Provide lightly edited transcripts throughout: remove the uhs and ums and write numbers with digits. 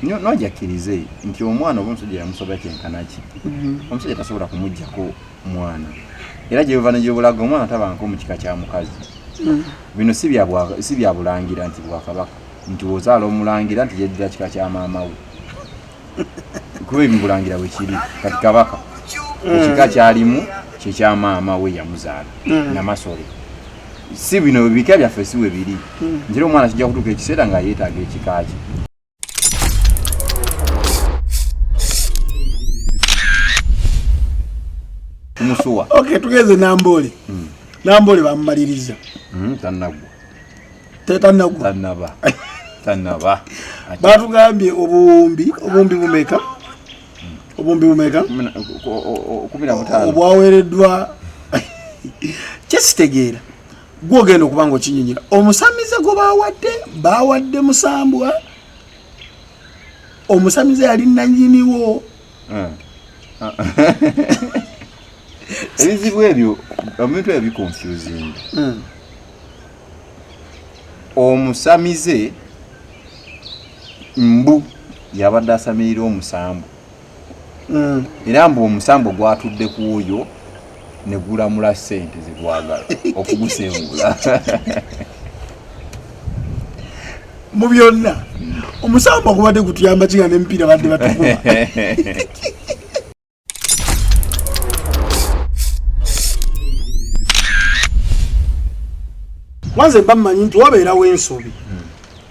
nojakirize nti omwana omusajja yamusoba kyenkanaki omusajja tasobola kumujjako mwana era gyeva nejobulaga omwana tabanko mu kika kya mukazi bino si bya bulangira nti bwakabaka nti ozaala omulangira nti yeddira kika kya maama we kuba ebibulangira bwe kiri kati kabaka ekika kyalimu kyekya maama we yamuzaala namasole si bino bika byaffe si we biri njira omwana kijja kutuuka ekiseera nga yeetaaga ekika kye. Musuwa. Okay, tugeze Nambole. Nambole bamumaliriza. Tanagwa. Tanagwa. Tanaba. Batugambye obumbi bumeka. Obumbi bumeka. 15. Obwawereddwa. Kyesitegeera. Gwogenda okubanga okinyinyira. Omusamize go bawadde musambwa. Omusamize yali nannyiniwo. Ebizibu ebyo omuntu ebi confusing. Omusamize mbu yabadde asamirira omusambo. Era mbu omusambo gwatudde ku oyo ne gulamula ssente ze gwagala okugusengula. Mu byonna omusambo gubadde gutuyamba kinga n'emipiira badde batukuba. Wanze bamanyi nti wabeerawo ensobi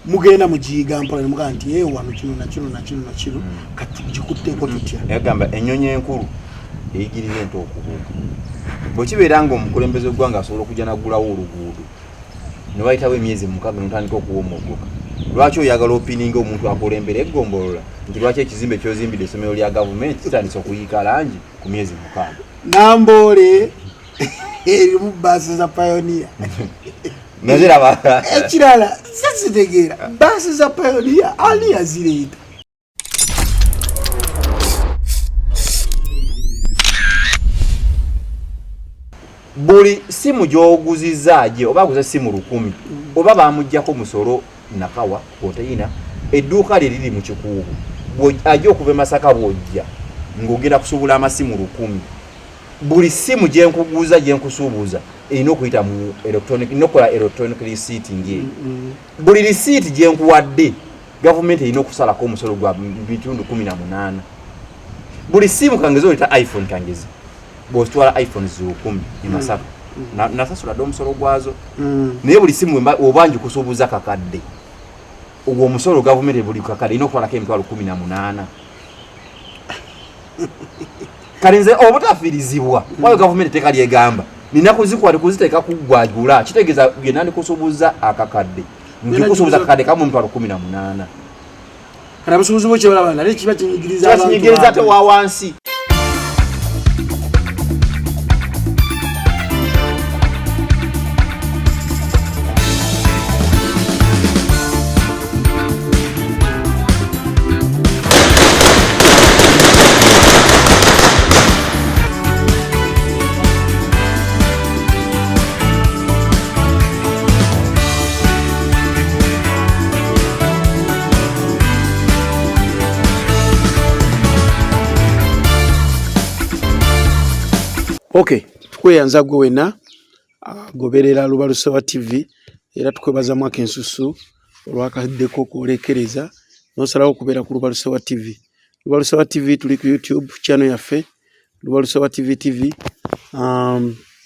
mugenda mugiyiga mpola ne mugamba nti wano kino na kino kati tugikutteko tutya. Yagamba ennyonyi enkulu eyigirira ente okubuuka. Bwe kibeera nga omukulembeze w'eggwanga asobola okujja n'aggulawo oluguudo ne bayitawo emyezi 6 n'otandika okuwomoggoka. Lwaki oyagala opininga omuntu akulembera eggombolola nti lwaki ekizimbe ky'ozimbidde essomero lya gavumenti kitandise okuyiika langi ku myezi 6? Nambole erimu baasi za Pioneer. Naziraba ekirala sasitegeera baasi za Pioneer ani yazireeta. Buli simu gy'oguzizaaje oba aguza simu 100 oba bamuggyako musolo nakawa konteyina edduuka lye liri mu kikuubu ajja okuva e Masaka bw'ojja ng'ogenda kusuubula amasimu 100 buli simu gye nkuguza gye nkusuubuza erina okuyita mu electronic nokola electronic receipting buli receipt gye nkuwadde gavumenti erina okusalako omusolo gwa bitundu 18. Buli simu kangezi oleta iPhone kangezi bw'otwala iPhone 10 e Masaka nasasula dde omusolo gwazo naye buli simu obanja kusuubuza kakadde ogwo omusolo gavumenti buli kakadde erina okutwalako emitwalo 18. Kalinze obutafiirizibwa wayo gavumenti teka lyegamba nina kuzikwata kuziteeka kuggwagula kitegeeza genda ndikusuubuza akakadde ndikusuubuza akakadde kamu emitwalo 18. Kana busuubuzi bwe kyolaba nale kiba kinyigiriza abantu kinyigiriza te wa wansi. Okay, tukweyanza gwe wena goberera Lubalusewa TV era tukwebaza mwaka ensusu olwakaddeko kwolekereza nosalawo okubeera ku Lubalusewa TV. Lubalusewa TV tuli ku YouTube channel yaffe Lubalusewa TV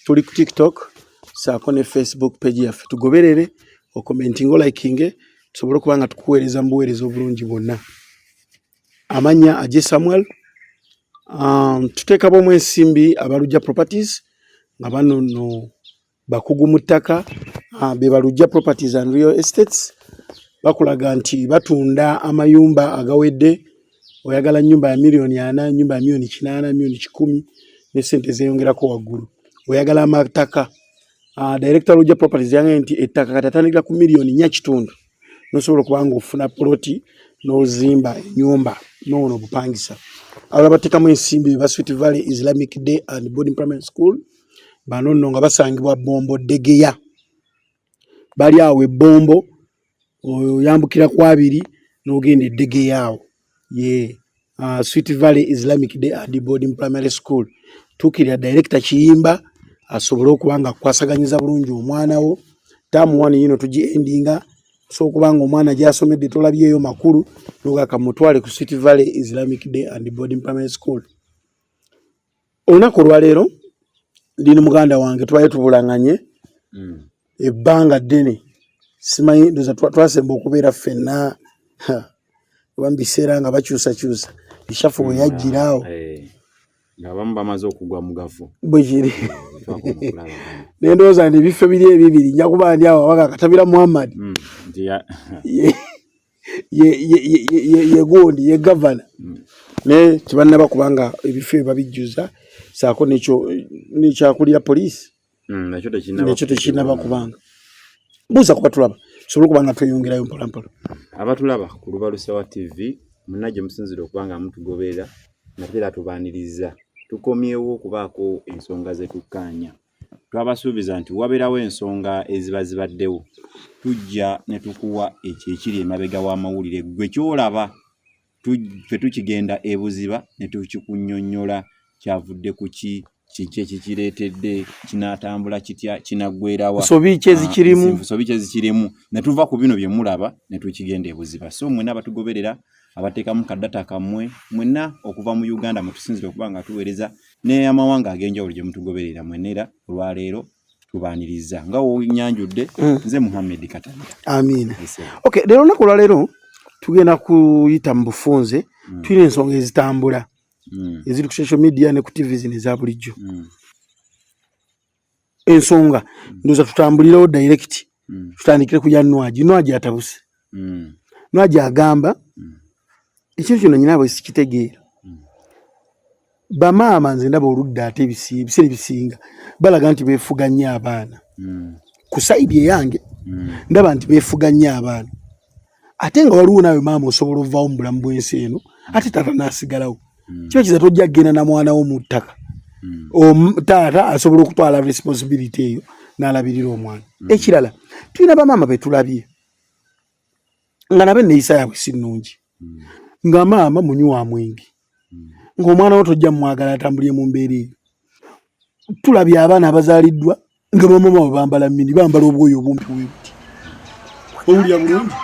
tuli ku TikTok saako ne Facebook page yaffe tugoberere okomenting liking tusobole kubanga tukuweereza mbuweereza obulungi bwonna. Amanya aje Samuel tuteeka bomu ensimbi abalujja properties nga bano no bakugu mu ttaka be balujja properties and real estates bakulaga nti batunda amayumba agawedde oyagala nyumba ya milioni 4 nyumba ya milioni 8 milioni 10 ne sente zeyongerako waggulu oyagala amataka director lujja properties yange nti ettaka katatandika ku milioni 4 nosobola kubanga ofuna ploti nozimba nyumba nono bupangisa. Ababatekamu ensimbi ba Sweet Valley Islamic Day and Boarding Primary School bano nga basangibwa Bombo Degeya bali awe Bombo oyambukira kwa 2 n'ogende Degeya ye Sweet Valley Islamic Day and Boarding Primary School tukirya director Kiyimba asobole okubanga kwasaganyiza bulungi omwana wo tamu wani yino tuji endinga so kubanga omwana gyasomedde tolabyeyo makulu nogaka mutwale ku Sweet Valley Islamic Day and Boarding Primary School. Olunaku olwaleero ndini muganda wange twaye tubulanganye ebbanga ddene simanyi ndoza twasemba okubeera ffenna bambiseera nga bakyusa bishafu bwe yajjiraawo ngabamu bamaze okugwa mu gafu bwe kiri nendowooza nti ebifo biri ebibiri nja kuba ndi awo waka Katabira Muhammad ye gondi ye gavana ne tibannaba kubanga ebifo babijjuza saako nekyakulira poliisi nekyo tekinaba kubanga buuza kuba tulaba sobola kubanga tweyongerayo mpolampola abatulaba ku Lubalusewa TV munajje musinzira okubanga mutugoberera natera tubaniriza tukomyewo okubaako ensonga zetukkaanya twabasuubiza nti wabeerawo ensonga ezibaddewo tujja ne tukuwa ekyo ekiri emabega w'amawulire gwe kyolaba ffe tukigenda ebuziba ne tukikunnyonnyola kyavudde ku kiki ekikireetedde kinaatambula kitya kinaggweerawa sobi kyezikirimu ne tuva ku bino bye mulaba ne tukigenda ebuziba so mwenna abatugoberera abateekamu kaddata kammwe mwenna okuva mu Uganda mutusinzire okuba nga tuweereza n'amawanga ag'enjawulo gye mutugoberera mwenera olwaleero tubaaniriza nga wonyanjudde nze Muhammad Katabira. Amiina. Okay, leero olunaku olwaleero tugenda kuyita mu bufunze tulina ensonga ezitambula eziri ku social media ne ku TV zino eza bulijjo ensonga ndoza tutambulirawo direct tutandikire ku ya Nwaji atabuse Nwaji agamba ekintu kino nyinaabwe sikitegeera bamaama nze ndaba oludda ate ebiseera ebisinga balaga nti beefuga nnyo abaana ku saidi eyange ndaba nti beefuga nnyo abaana ate nga waliwo naawe maama osobola ovaawo mu bulamu bw'ensi eno ate taata n'asigalawo kiba kiza tojja kgenda na mwana wo mu ttaka taata asobola okutwala responsibility eyo n'alabirira omwana ekirala tulina bamaama betulabye nga nabe neeyisa yaabwe si nnungi nga maama munywa mwenge ng'omwana wo tojja mwagala atambulye mu mbeera eyo tulabye abaana abazaaliddwa nga bamama bwe bambala mini bambala obwoyo obumpi webuti owulira bulungi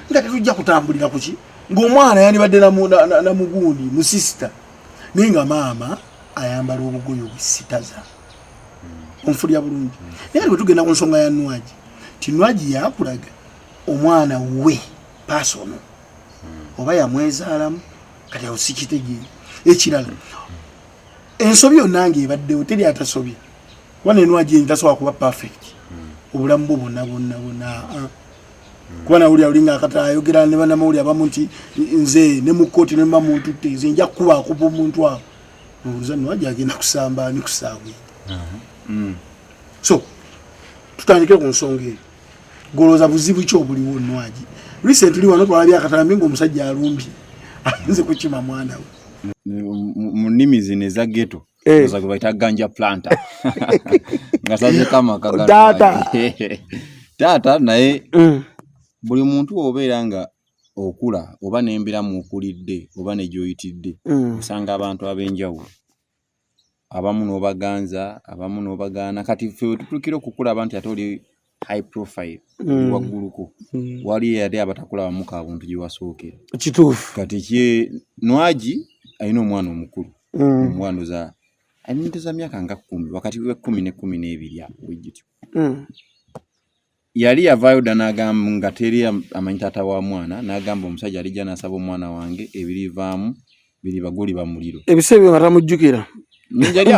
nga tetujja kutambulira kuki ng'omwana yandibadde namugundi musisita naye nga maama ayambala obugoyo obusitaza onfulira bulungi naye bwe tugenda ku nsonga ya Nwaji ti Nwaji yakulaga omwana we pasono oba yamwezaalamu kati awo sikitegeera ekirala ensobi yonna ng'ebaddewo teri atasobye kuba ne Nwaji yenyi tasobola kuba perfect obulamu bwo bonna kuba nawulira olinga akata ayogera ne bannamawulire abamu nti nze ne mu kkooti ne mba muntu tte nze nja kukuba akuba omuntu awo obuuza Nwaji agenda kusamba ani kusaawe so tutandikire ku nsonga eyo golooza buzibu ki obuliwo Nwaji recently wano twalabye akatambi ng'omusajja alumbye nze kukima mwana we mu nnimi zino eza ghetto oza gwe bayita ganja planta nga saze kama taata naye buli muntu obeera nga okula oba n'embiramu okulidde oba ne gy'oyitidde osanga abantu ab'enjawulo abamu n'obaganza abamu n'obagaana kati ffe tutuukira okukula abantu ate oli high profile wagguluko wali ate abatakulaba muka abuntu gye wasookera kituufu kati Nwaji alina omwana omukulu omwana za ayinza myaka nga 10 wakati we 10 ne 12 apo wejityo yali yavaayo dda n'agamba nga teri amanyi taata wa mwana n'agamba omusajja alijja n'asaba omwana wange ebirivaamu biri baguli ba muliro ebiseebyo nga tamujjukira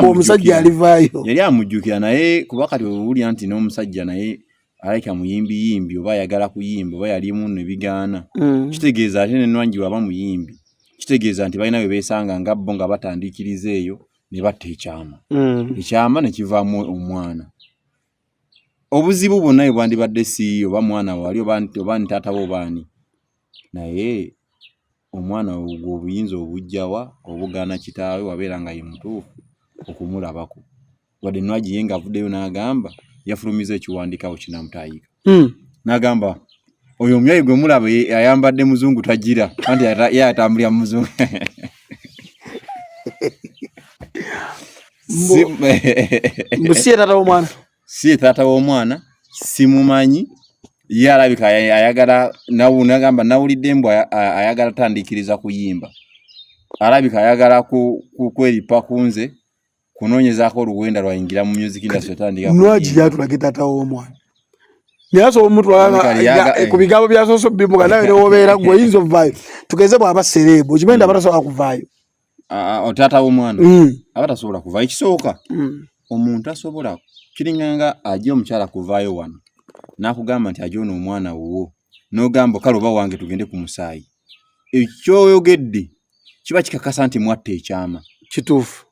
omusajja alivaayo yali amujjukira naye kuba kati owulira nti n'omusajja naye aleka muyimbi oba ayagala kuyimba oba yalimu ne bigaana kitegeeza ate ne Nwaji waba muyimbi kitegeeza nti balina bwe beesanga nga bo nga batandikiriza eyo ne batta ekyama ne kivaamu omwana obuzibu bwonna bwe bwandibadde si oba mwana wali oba ni taata bo baani naye omwana ogwo obuyinza obujjawa obugaana kitaawe wabeera nga ye mutuufu okumulabako wadde Nwaji ye ng'avuddeyo n'agamba yafulumiza ekiwandiikawo kinamutaayika n'agamba oyo omyayi gwe mulaba ayambadde muzungu tagira anti ye atambulira muzungu si tata w'omwana simumanyi ye alabika ayagala nagamba nawulidde mbu ayagala tandikiriza kuyimba alabika ayagala kweripa kunze kunoonyezaako oluwenda lwayingira mu music industry tandika Nwaji yatulage tata w'omwana Nyaso omutwala ku bigambo bya soso bimuga nawe wobeera gwe yinzo vayo tugeze bwaba serebo kimenda abatasobola kuvaayo otata w'omwana abatasobola kuvaayo ekisooka omuntu asobola kiringanga ajja omukyala kuvaayo wano nakugamba nti ajja ono omwana wuwo n'ogamba kale oba wange tugende ku musaayi ekyoyogedde kiba kikakasa nti mwatta ekyama kituufu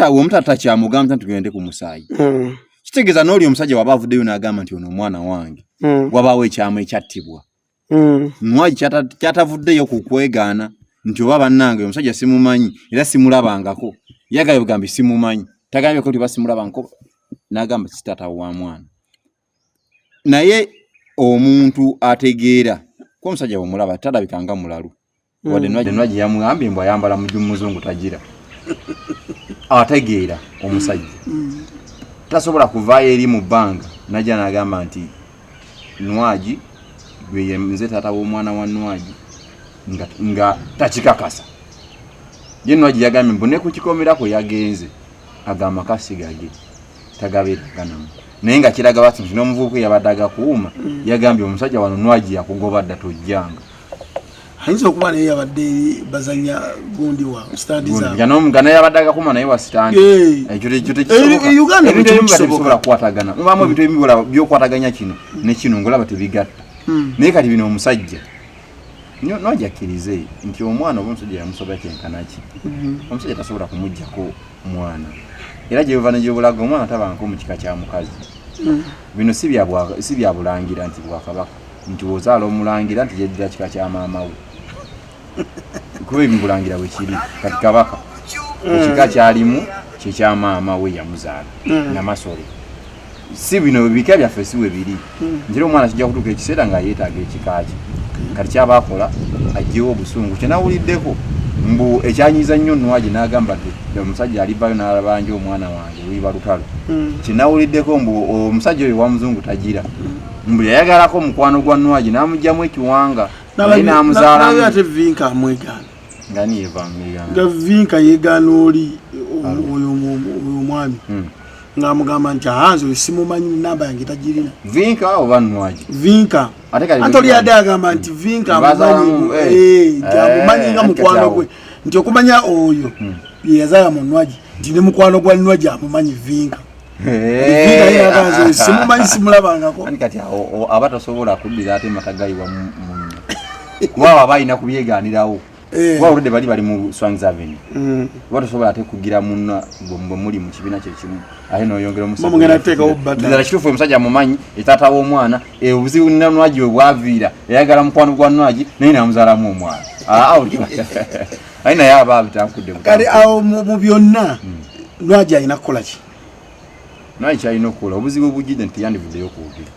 omutata kyamugamba nti tugende ku musaayi kitegeeza n'oli omusajja waba avuddeyo n'agamba nti ono omwana wange wabaawo ekyama ekyattibwa Nwaji kyatavuddeyo ku kwegaana nti oba bannange omusajja simumanyi era simulabangako yagala bugambi simumanyi tagambye ko tiba simulabangako n'agamba kitata wa mwana naye omuntu ategeera ko omusajja omulaba talabikanga mulalu wadde Nwaji yamugambye mbu ayambala muzungu tagira ategeera omusajja tasobola kuvaayo eri mu bbanga najja n'agamba nti Nwaji gwe nze tata w'omwana wa Nwaji nga takikakasa ye Nwaji yagambye mbu ne kukikomerako yagenze agamba kasigage tagabeeraganamu naye nga kiraga bati nti n'omuvubuka yabadde agakuuma yagambye omusajja wano Nwaji yakugoba dda tojjanga ayinza okuba naye yabadde bazanya gundi wa standi zaabwe naye yabadde agakuuma naye wa standi ekyo tekisobola kukwatagana mubaamu ebintu ebibola byokwataganya kino ne kino ngolaba tebigatta naye kati bino omusajja Nwaji akkirize nti omwana oba omusajja yamusobola kyenkanaki omusajja tasobola kumuggyako mwana era gyeva negyobulaga omwana tabanko mu kika kya mukazi bino si bya bulangira nti bwakabaka nti ozaala omulangira nti yeddira kika kya maama we kuba ebibulangira bwe kiri kati kabaka ekika kyalimu kyekya maama we yamuzaala namasole si bino bika byaffe si we biri njira omwana kijja kutuuka ekiseera nga yeetaaga ekika kye kati kyabakola ajjewo obusungu kyenawuliddeko mbu ekyanyiza nnyo Nwaji n'agamba nti omusajja alivayo n'alabanja omwana wange wiba lutalo kyenawuliddeko mbu omusajja oyo wa muzungu tagira mbu yayagalako mukwano gwa Nwaji n'amugjamu ekiwanga naye n'amuzaalamu ate Vinka amwegaana nga niyevangaana nga Vinka yeegaana oli oyo omwami ng'amugamba nti ahanze oyo simumanyi namba yange tagirina Vinka oba Nwaji Vinka ate oli yadde agamba nti Vinka amumanyi nga mukwano gwe nti okumanya oyo yeyazaala mu Nwaji nti ne mukwano gwa Nwaji amumanyi Vinka simumanyi simulabangako kati aba tasobola kuddira ate matagayiwa munnyo kuba aba alina kubyegaanirawo kuba oludde bali mu Swans Avenue oba tasobola ate kugira munna bwe muli mu kibiina kyekimu ate n'oyongera omusajja kituufu omusajja amumanyi etaata w'omwana obuzibu Nwaji we bwaviira eyagala mukwano gwa Nwaji naye n'amuzaalamu omwana aye naye aba bitankudde kale awo mu byonna Nwaji alina kukola ki Nwaji kyalina okukola obuzibu obujjidde nti yandivuddeyo kuwulira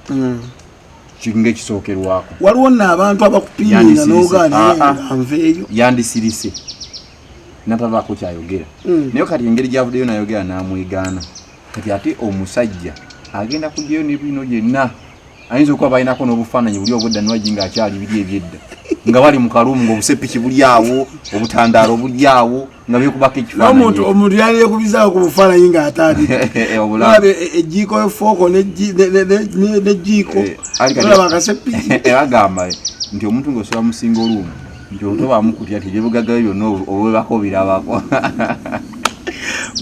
kinga ekisookerwako waliwo nno abantu abakupiiringa n'ogaana nveeyo yandisirise natavaako kyayogera naye kati engeri gyavuddeyo nayogera n'amwegaana kati ate omusajja agenda kuddeyo n'ebino gyenna ayinza okuba balinako n'obufaananyi buli obwedda Nwaji ng'akyali biri ebyedda nga bali mu kalumu ng'obusepiki buli awo obutandaalo buli awo nga byekubako ekifaananyi omuntu yaliyekubizaako ku bufaananyi ng'ataali ejjiiko efooko n'ejjiiko olaba akasepiki bagamba nti omuntu ng'osobola musinga olumu nti otobaamu kutya nti ebyobugagga byonna obwebako birabako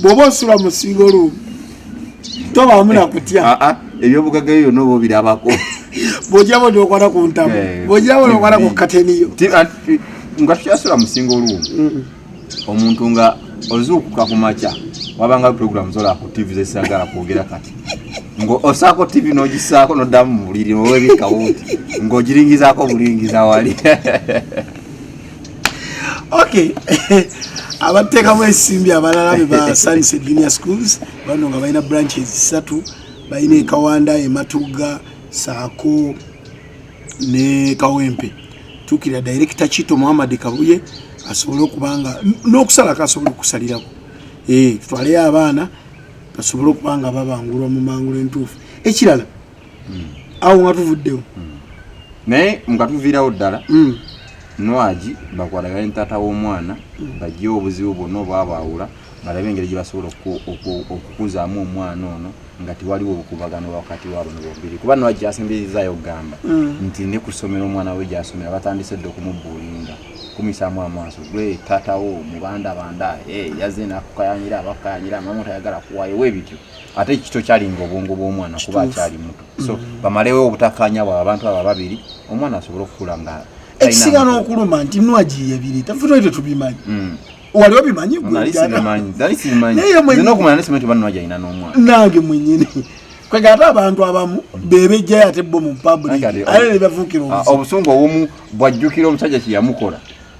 bw'oba osula musinga olumu tobaamu nakutya ebyobugagga byonna oba obirabako bw'ojjabo n'okwata ku ntamu bw'ojjabo n'okwata ku kateniyo nga tukyasula musinga olumu omuntu nga ozuukuka ku makya wabanga programu zola ku TV zesagala kwogera kati ng'osaako TV n'ogisaako n'oddamu mu buliri owebikawuti ng'ogiringizaako bulingiza wali okay abateekamu ensimbi abalala be ba Sunset Junior Schools bano nga balina branches 3 balina e Kawanda, e Matuga, Saako, ne Kawempe tukira director Chito Muhammad Kabuye asobole okubanga n'okusala kasobole okusalirako twale abaana basobole okubanga babangulwa mu mangulo entuufu ekirala awo nga tuvuddewo naye nga tuviirawo ddala Nwaji bakwalaga ntata w'omwana bajje obuzibu bwonna obwabaawula balabe engeri gye basobola okukuzaamu omwana ono nga tiwaliwo obukubagano wakati waabo bombiri kuba Nwaji asemberizaayo okugamba nti ne ku ssomero omwana we gy'asomera batandise dde okumubbuulinga kumisaamu amaaso gwe taatawo mubandabanda yazze nakukayanyira abakayanyira mama tayagala kuwaayo webityo ate ekito kyalinga obwongo bw'omwana kuba akyali muto so bamalewo obutakkaanya bwa abantu abo babiri omwana asobole okukula nga ekisigana okuluma nti Nwaji yebiri tafutoyo tetubimanyi wali obimanyi nange mwenyini kwegata abantu abamu bebejjayo ate bo mu public ale ne bafuukira obusungu obumu bwajjukira omusajja kyeyamukola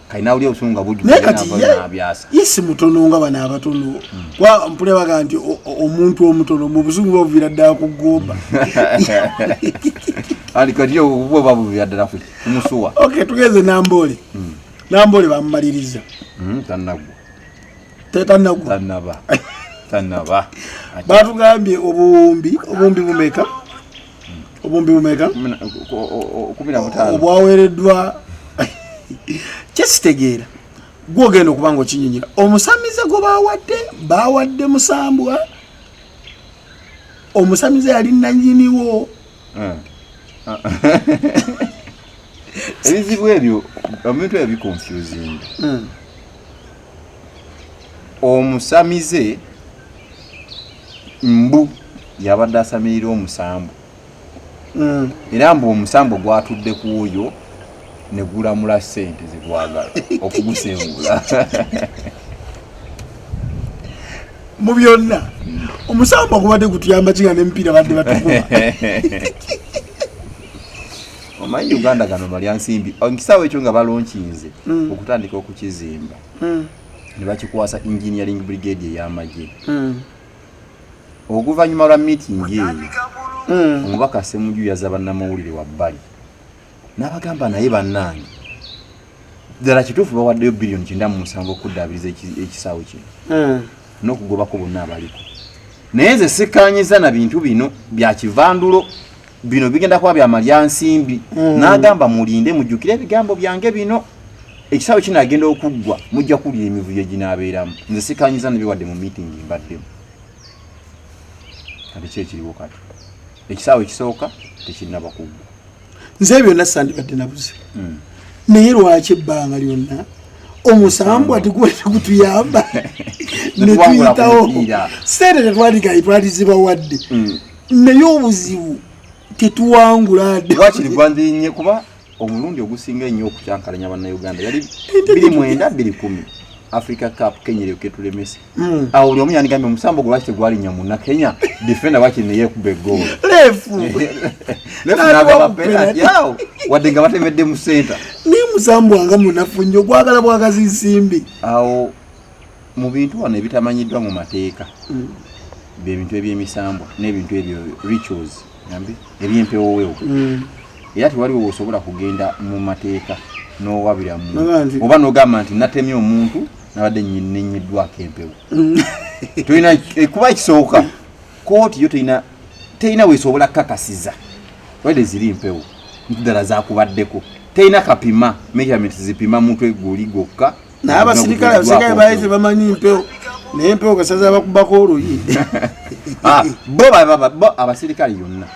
kalina uli obusungu nga bujjukirabyasa yesi mutono nga bano abatono mpule baga nti omuntu omutono mu busungu bavira ddala ku ggomba alikatiyo bwo babuvira ddala kumusuwa okay tugeze Nambole Nambole bamumaliriza Tanaba batugambye obumbi bumeka obwaweereddwa kyesitegeera gwogenda okubanga okinyinyira omusamize gwe bawadde Musambwa omusamize yali nannyiniwo ebizibu ebyo omuntu ebyo biconfusing omusamize mbu yabadde asamirira omusambu era mbu omusambu gwatudde ku oyo ne gulamula ssente zigwagala okugusengula mu byonna omusambu ogubadde gutuyamba kinga n'emipiira badde batukuba omanyi Uganda gano malyansimbi nkisaawo ekyo nga balonkinze okutandika okukizimba ne bakikwasa engineering brigade ey'amagye okuvannyuma lwa meeting eyo omubaka Ssemujju yaza bannamawulire wabbali n'abagamba naye bannange ddala kituufu bawaddeyo biliyoni 97 okuddaabiriza ekisaawe kino n'okugobako bonna abaliko naye nze sikkaanyiza na bintu bino bya kivandulo bino bigenda kuba bya malyansimbi n'agamba mulinde mujjukire ebigambo byange bino ekisaawe kino agenda okuggwa mujja kuwulira emivuyo ginaabeeramu nze sikkaanyiza nebiwadde mu meeting mbaddemu kati ki ekiriwo kati ekisaawe ekisooka tekinnaba kuggwa nze byonna sandibadde nabuze naye lwaki ebbanga lyonna omusambu ati gwete kutuyamba netuyitawo sente tetwalizibawadde naye obuzibu tetuwangula adde wakiri gwandiinye kuba omulundi ogusinga ennyo okukyankalanya bannayuganda yali 29-10 Africa Cup Kenya eryokettulemese awo oli omu yandigambye omusambu gwe lwaki tegwalinnya munna Kenya defenda wakiri neyeekuba eggoolo lefu n'agaba penalty awo wadde nga batemedde mu senta naye musambu wanga munafu nnyo gwagala bwagazi nsimbi awo mu bintu wano ebitamanyiddwa mu mateeka byebintu eby'emisambu n'ebintu ebyo rituals ebyempewowewo era tiwaliwo osobola kugenda mu mateeka n'owabira muntu oba n'ogamba nti natemye omuntu nabadde nenyiddwako empewo tolina kuba ekisooka kooti yo terina weesobola kukakasiza wadde ziri mpewo ddala zakubaddeko terina kapima measurement zipima muntu egguuli gokka naye abasirikale bayise bamanyi mpewo naye mpewo gasaza bakubako oluyi bo abasirikale yonna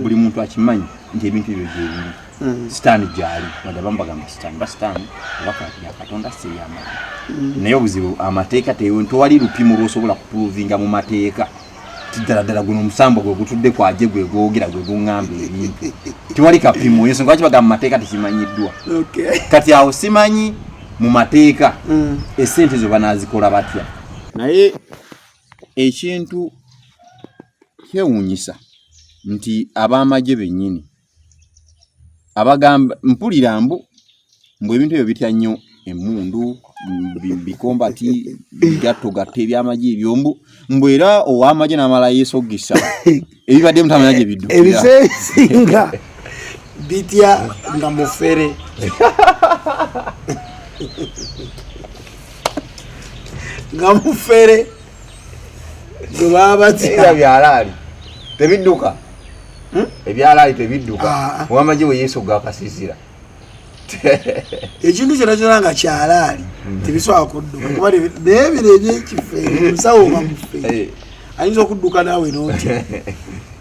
buli muntu akimanyi nti ebintu ebyo gyebiri sitaani gyali wadde bambagamba sitaani basitaani obaka yakatonda seyamaani naye obuzibu amateeka tewali lupimo lwosobola kupuruvinga mu mateeka tiddala guno omusambo gwe gutudde kwaje gwe gwogera gwe guŋŋamba ebintu tiwali kapimo ensonga lwaki bagamba mu mateeka tekimanyiddwa kati awo simanyi mu mateeka essente zo banaazikola batya naye ekintu kyewuunyisa nti ab'amagye bennyini abagamba mpulira mbu ebintu ebyo bitya nnyo emmundu bikombati bigattogatta ebyamagye ebyo mbu era ow'amagye n'amala yeesogisa ebibadde mutamanya gye biddukira ebiseesinga bitya nga mufere nga mufere era byalaali tebidduka ebyalaali tebidduka owamagye we yesu gakasisira ekintu kyona kyona nga kyalaali tebisobola kudduka kuba naye bino ebyekifeere musawo oba mufeere ayinza okudduka naawe nootya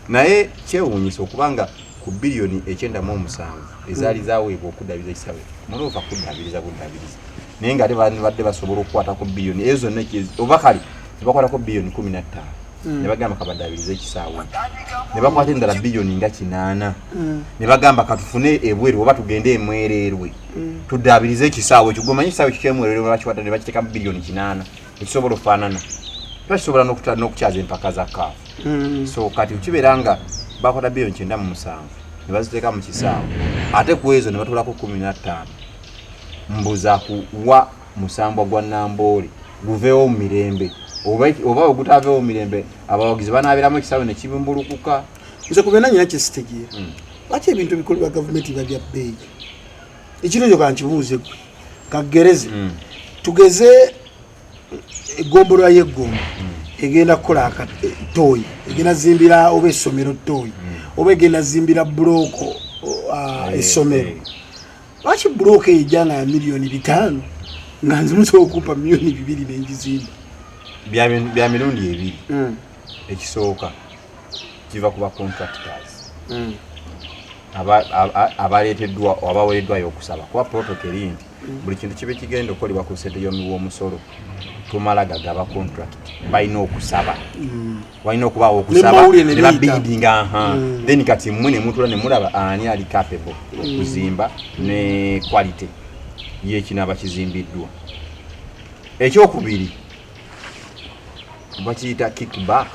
naye kyewuunyisa okubanga ku biliyoni 97 ezaali zaweebwa okuddabiriza ekisawe muloofa kuddabiriza naye nga ate badde basobola okukwata ku biliyoni ezo zonna oba kale tebakwata ku biliyoni 15 ne bagamba kabaddabiriza ekisaawe ne bakwata endala biliyoni nga 8 ne bagamba katufune ebweru oba tugende emwererwe tuddabirize ekisaawe ekyo gomanyi ekisaawe kikyemwererwe bakikwata ne bakiteeka mu biliyoni 8 ekisobola okufaanana tukisobola n'okukyaza empaka za kaafu so kati kibeera nga bakwata biliyoni 97 ne baziteeka mu kisaawe ate ku ezo ne batulako 15 mbuza kuwa musambwa gwa Namboole guveewo mu mirembe oba ogutaveewo mu mirembe abawagizi banaabiramu ekisaawe ne kibumbulukuka nze kubeera nyina kyesitegeera lwaki ebintu ebikolebwa gavumenti biba bya bbeeyi ekiro ekyo kankibuuze gwe kagereze tugeze eggombolola y'eggombo egenda kukola tooyi egenda zimbira oba essomero tooyi oba egenda zimbira buloko essomero lwaki buloko ejja nga ya miliyoni 5 nga nze musobola okumpa miliyoni 2 n'engizimba bya mirundi ebiri ekisooka kiva ku ba contractors abaleeteddwa abaweereddwayo okusaba kuba protocol nti buli kintu kibe kigenda okukolebwa ku ssente y'omusolo tumala gagaba contract balina okusaba walina okubaawo okusaba ne babidinga then kati mmwe ne mutula ne mulaba ani ali capable okuzimba ne quality y'ekinaaba kizimbiddwa. Ekyokubiri bakiyita kickback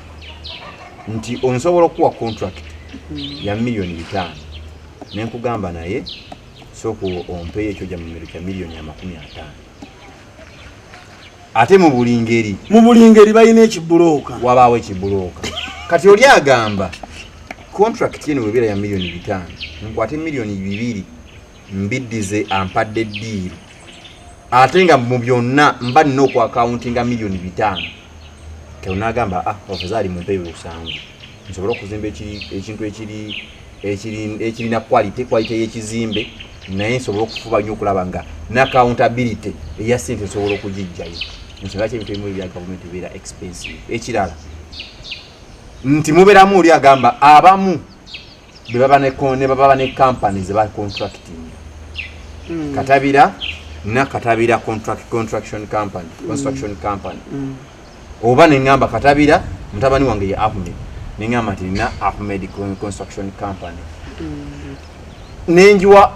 nti onsobola okuwa contract ya miliyoni 5 nenkugamba naye soko ompe ekyo gya mmere kya miliyoni 50 ate mu bulingeri balina ekibuloka wabaawo ekibuloka kati oli agamba contract yene webera ya miliyoni 5 nkwate miliyoni 2 mbiddize ampadde deal ate nga mu byonna mba nina okwa accountinga miliyoni 5 keunagamba ofazali mumpeyo usangu nsobola okuzimba ekintu ekirina quality y'ekizimbe naye nsobola okufuba nnyo okulaba nga na accountability eya ssente nsobola okugijjayo nsonga ki ebintu ebimu ebya gavumenti bibeera expensive. Ekirala nti mubeeramu oli agamba abamu baba ne company ze ba contracting Katabira na Katabira construction company oba nengamba Katabira mutabani wange ya Ahmed nengamba ati na Ahmed construction company nenjewa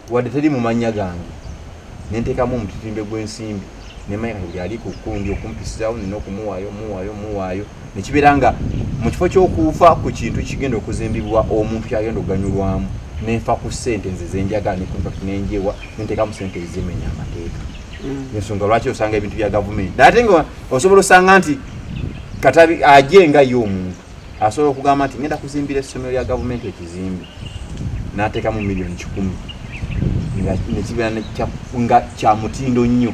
wadde teri mu mannya gange nentekamu omutitimbe gw'ensimbi nemayika yali ku kundi okumpisizawo nina okumuwaayo nekibeera nga mu kifo ky'okuufa ku kintu kigenda okuzimbibwa omuntu kyagenda okuganyulwamu nenfa ku ssente nze zenjagala ne contract nenjewa nentekamu ssente ezimenya amateeka. Ensonga lwaki osanga ebintu bya gavumenti ate nga osobola osanga nti Katabi ajenga y'omuntu asobola okugamba nti ngenda kuzimbira essomero lya gavumenti ekizimbe n'ateekamu miliyoni 10 nekibeera nga kya mutindo nnyo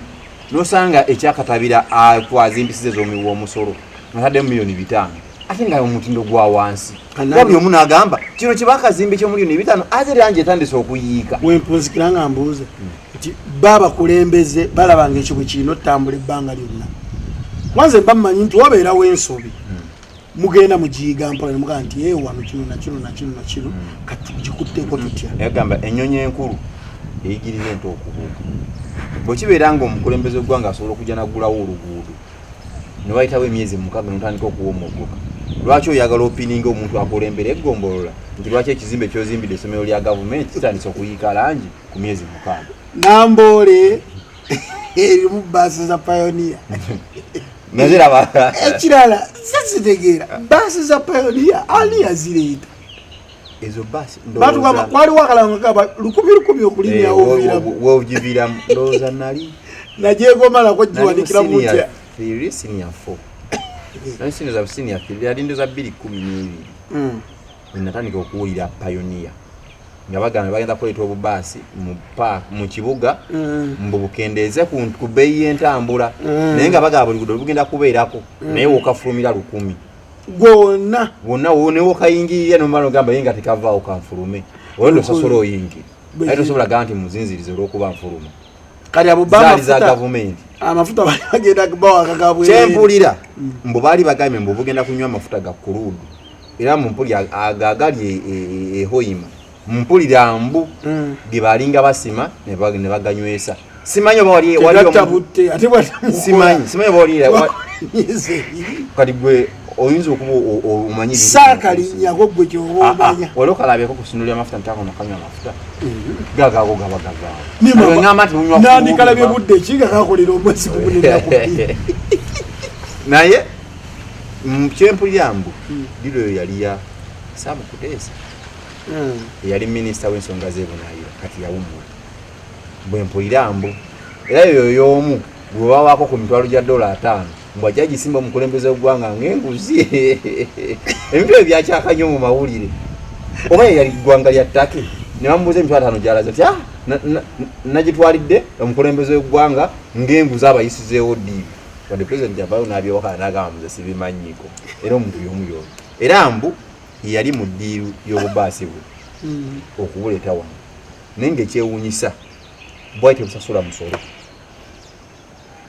n'osanga ekyakatabira twazimbisize z'omuwi w'omusolo nataddemu miliyoni 5 ate nga omutindo gwa wansi buli omu n'agamba kino kibakazimbe ky'omuliyoni 5 ate langi etandise okuyiika. Wempunzikira nga mbuuze nti babakulembeze balabanga ekyo bwe kirina ottambula ebbanga lyonna wanze bamanyi nti wabeerawo ensobi mugenda mugiyiga mpola nemugaa nti wano kino nakino kati gikutteko tutya. Yagamba ennyonyi enkulu eyigirira ente okubuuka bwe kibeera nga omukulembeze gwanga asobola okujja naggulawo oluguudo ne wayitawo emyezi 6 notandika okuwa omugguka lwaki oyagala opininga omuntu akulembera eggombolola nti lwaki ekizimbe kyozimbidde essomero lya gavumenti kitandise okuyiika langi ku myezi 6. Namboole erimu baasi za Pioneer ekirala sesitegeera baasi za Pioneer ani yazireeta ezo basi waliwo akalanga kaba 1,000 okulinyawo wogiviramu ndowooza nali najegomalako giwanikira mutya senior 4 senior 3 yali ndoza 2012 natandika okuwulira Pioneer nga bagamba bagenda kuleeta obubaasi mu kibuga mbu bukendeeze ku bbeeyi y'entambula naye nga bagamba buli luguudo bugenda kubeerako naye wokafulumira 100 gwonna newokayingirira nomala ogamba ye nga tekavaawo kanfulume olwo osasula oyingire aye tosobola gamba nti muzinzirize olw'okuba nfuluma kati abo zaali za gavumenti amafuta bagenda kubawa gabwe kyempulira mbu baali bagambye mbu bugenda kunywa amafuta ga kurudu era mumpuli agagali ehoima mpulira mbu gebalinga basima ne baganywesa simanyi oba wali simanyi oba wali kati gwe oyinza okuba omanyi saakalinyako gwe kyoba omanya wali okalabyeko kusinulira amafuta ntakono kanywa amafuta gagago gaba gagaawo nandikalabye budde ekiga kakolera omwezi gumunenakubiri naye kyempulira mbu diro eyo yali ya Sam Kuteesa yali minisita w'ensonga z'ebunaayira kati yawummula bwe mpulira mbu era eyo y'omu gwe bawaako ku mitwalo gya $5 mbw ajja gisimba omukulembeze w'eggwanga ng'enguzi ebintu ebyo byakyaka nnyo mu mawulire oba yali ggwanga lya ttake ne bamubuuza $5 gy'alaze nti nagitwalidde omukulembeze w'eggwanga ng'enguzi abayisizeewo ddiiru wadde pulezidenti yavaayo n'abyewakala n'agamba muze sibimanyiiko era omuntu y'omu y'omu era mbu yali mu ddiiru y'obubaasi bwe okubuleeta wano naye ng'ekyewuunyisa bwali tebusasula musolo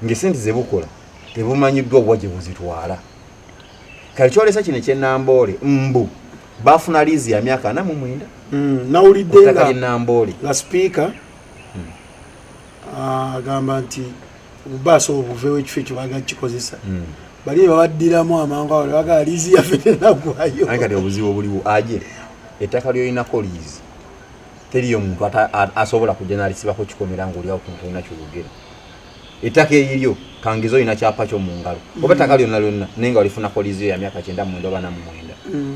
ng'esente ze bukola tebumanyiddwa obuwa gye buzitwala kale kyolesa kino ekyennamboole mbu baafuna liizi ya myaka 49 nawulidde nga sipiika agamba nti obubaasi obwo buveewo ekifo ekyo baagala kikozesa bali babaddiramu amangu awo bagala liizi yaffe tenagwayo aye kati obuzibu obuliwo aje ettaka lyolinako liizi teriyo omuntu asobola kujja nalisibako kikomera ngaoliawo ku muntu olina kyolugera ettaka eriryo kangiza olina kyapa kyo mu ngalo oba ettaka lyonna lyonna naye nga walifunako liizi ya myaka 99 oba 49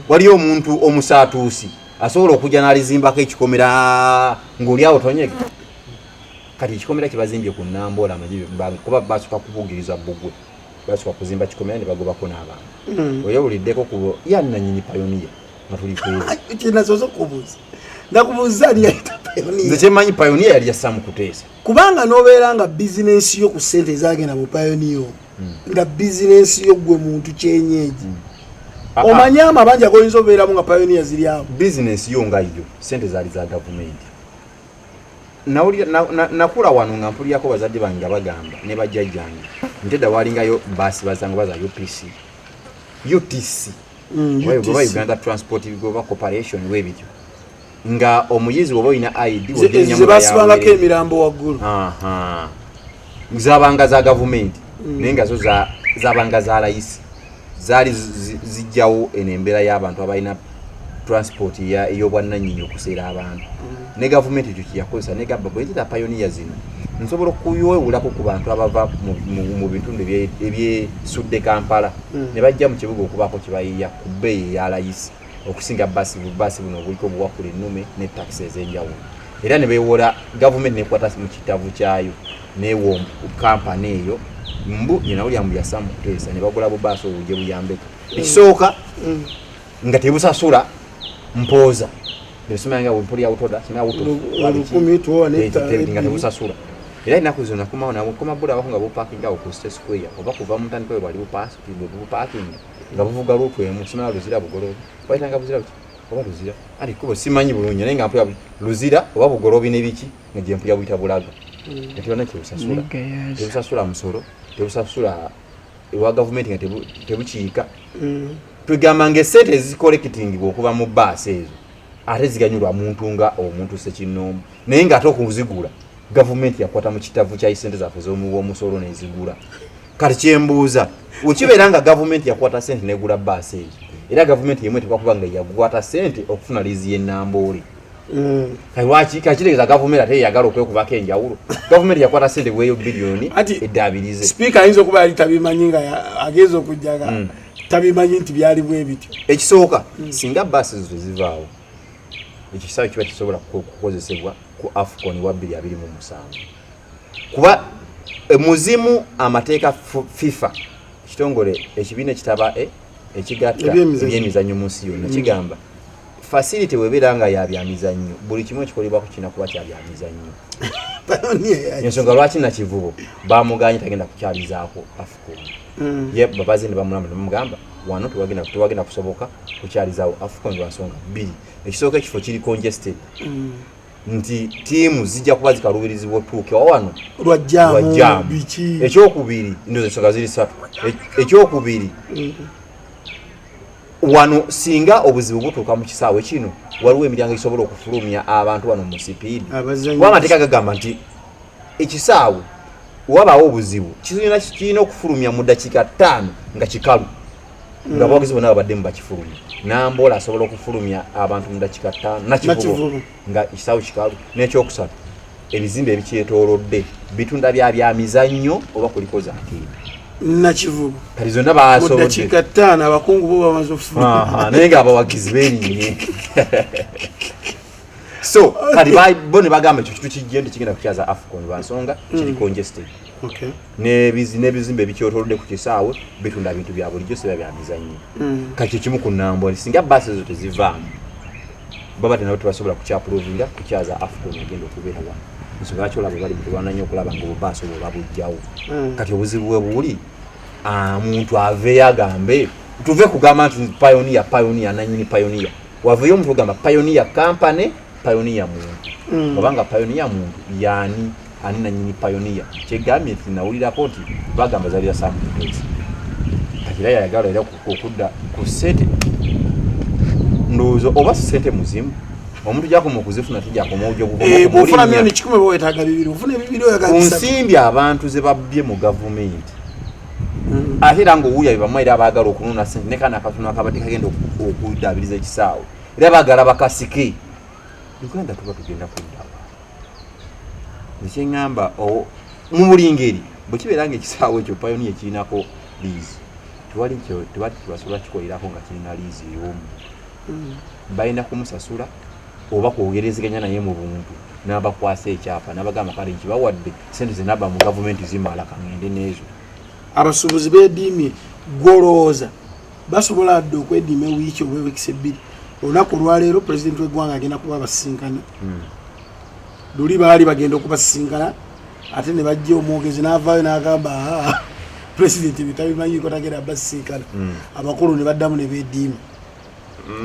waliyo omuntu omusaatuusi asobola okujja nalizimbako ekikomera ngaoliawo tonyege kati ekikomera kibazimbye ku Namboola amajibi kuba basuka kubugiriza Bbugwe basuka kuzimba kikomera ne bagobako n'abantu oyawuliddeko kubo yannanyini payoniya nga tuli kwezi kinazozo kubuuza ndakubuuza ali yayita payoniya nze kyemanyi payoniya yali ya Sam Kuteesa kubanga n'obeera nga bizinensi yo ku ssente ezagenda mu payoniya nga bizinensi yo gwe muntu kyenyeegi omanye amabanja goyinza obeeramu nga payoniya ziri awo bizinensi yo nga yo ssente zaali za gavumenti nakula wano nga mpulirako bazadde bange nga bagamba ne bajjajjange ntedda walingayo baasi bazango baza UTC oba Uganda Transport Goba Corporation webityo nga omuyizi oba olina ID basibangako emirambo waggulu zabanga za gavumenti naye nga zo zabanga za layisi zaali zijjawo eno embeera y'abantu abalina transport ey'obwannannyini okuseera abantu ne gavumenti ekyo kiyakozesa ne gamba bwetita payoniya zino nsobola okuyowulako ku bantu abava mu bitundu ebyesudde Kampala ne bajja mu kibuga okubaako kibayiya ku bbeeyi eya layisi okusinga bubaasi buno obuliko obuwakula ennume ne takisi ez'enjawulo era ne beewola gavumenti nekwata mu kitavu kyayo neewo kampani eyo mbu yenawulya mbu ya Sam Kuteesa ne bagula bubaasi obujje buyambeko ekisooka nga tebusasula mpooza besumanga mpuli autoda sina auto nga tebusasula era ennaku zino nakumawo nabo komabula abaho nga buparkinga ku State Square oba kuva mu ntandikwa bwe bali buparking nga buvuga lutwemu simala luzira bugolobi bayitanga buzira oba luzira ali kubo simanyi bulungi naye nga mpulya luzira oba bugolobi n'ebiki nga gye mpulya buyita bulaga ekyona tebusasula musolo tebusasula ewa gavumenti nga tebukiika tugamba ng'essente ezikolekitingibwa okuva mu baasi ezo ate ziganyulwa muntu nga omuntu Ssekinnoomu naye ng'ate okuzigula gavumenti yakwata mu kitavu kya ssente zaffe z'omusolo n'ezigula kati kyembuuza wekibeera nga gavumenti yakwata ssente n'egula baasi ezo era gavumenti yemu etekwa kuba nga yakwata ssente okufuna liizi y'ennamboole kati kakitegeeza gavumenti ate yagala okwekubako enjawulo gavumenti yakwata ssente bweyo biliyoni eddaabirize sipiika ayinza okuba yali tabimanyi nga ageza okujjaga tabimanyi nti byali bwe bityo ekisooka singa baasi zo tezivaawo ekisaawe kiba kisobola kukozesebwa ku AFCON wa 2027 kuba muzimu amateeka FIFA kitongole ekibiina ekitaba ekigatta ebyemizannyo mu nsi yonna kigamba facility webera ya byamizannyo buli kimwe kikolebwa ku kina kuba kya byamizannyo ensonga lwaki Nakivubo bamuganye tagenda kukyalizaako AFCON ye babazi ne bamulamba ne bamugamba wano tuwagenda kusoboka kukyalizaawo AFCON lwansonga bbiri ekisooka ekifo kiri congested nti tiimu zijja kuba zikalubirizibwa otuuke wano lwajjamu ekyokubiri ndoza ensonga ziri ssatu ekyokubiri wano singa obuzibu butuuka mu kisaawe kino waliwo emiryango egisobola okufulumya abantu wano mu sipiidi wamateeka gagamba nti ekisaawe wabaawo obuzibu kirina okufulumya mu dakiika 5 nga kikalu nga abawagizi bonna babadde mu bakifulumya Nambola asobola okufulumya abantu mu dakiika 5 Nakivubo nga ekisaawe kikalu n'ekyokusatu ebizimbe ebikyetoolodde bitunda byamizannyo oba kuliko zaakiri Nakivubo kali zonna baasobodde dakiika 5 abakungu bo bamaze okufulumya naye nga abawagizi beenyinye so kati bo ne bagamba ekyo kitu kijjende kigenda kukyaza AFCON lwansonga kiri congested n'ebizimbe ebikyotolodde ku kisaawe bitunda bintu bya bulijjo seba byamizannyo kati kimu ku Nambola singa baasi ezo tezivaamu baba tenabo tebasobola kukyapulovinga kukyaza AFCON egenda okubeera wano nsonga lwaki olaba bali mutulwana nnyo okulaba nga obubaasi obwo babujjawo kati obuzibu bwe buli muntu aveeyo agambe tuve kugamba nti pioneer nanyini pioneer waveeyo omuntu ogamba pioneer company pioneer muntu obanga pioneer muntu yani ani nanyini pioneer kyegambye nti nawulirako nti bagamba zalira samples kati era yayagala era okudda ku ssente ndowooza oba ssente muzimu omuntu gyakoma okuzifuna tijjakoma bwofuna milioni 10 bwetaaga 2 ofuna 2 oyagala nsimbi abantu ze babbye mu gavumenti ate era ng'owulya bebamwaire abaagala okunona ssente ne kana akatono akabadde kagenda okuddaabiriza ekisaawe era baagala bakasike Uganda tuba tugenda kuddawa ekyeŋŋamba mu buli ngeri bwe kibeera ng'ekisaawe ekyo pioneer kirinako liizi tewali kibasobola kikolerako nga kirina liizi ey'omu balina kumusasula oba kwogerezeganya naye mu buntu n'abakwasa ekyapa n'abagamba kale nkibawadde sente zenaba mu gavumenti zimala kaŋŋende n'ezo abasuubuzi beediimye golowooza basobola dde okwediima ewiiki oba ewiikisi 2 olunaku olwaleero pulezidenti w'eggwanga agenda kuba basisinkana luli baali bagenda okubasisinkana ate ne bajja omwogezi n'avaayo n'agamba pulezidenti bitabimanyiiko tagenda basisinkana abakulu ne baddamu ne beediima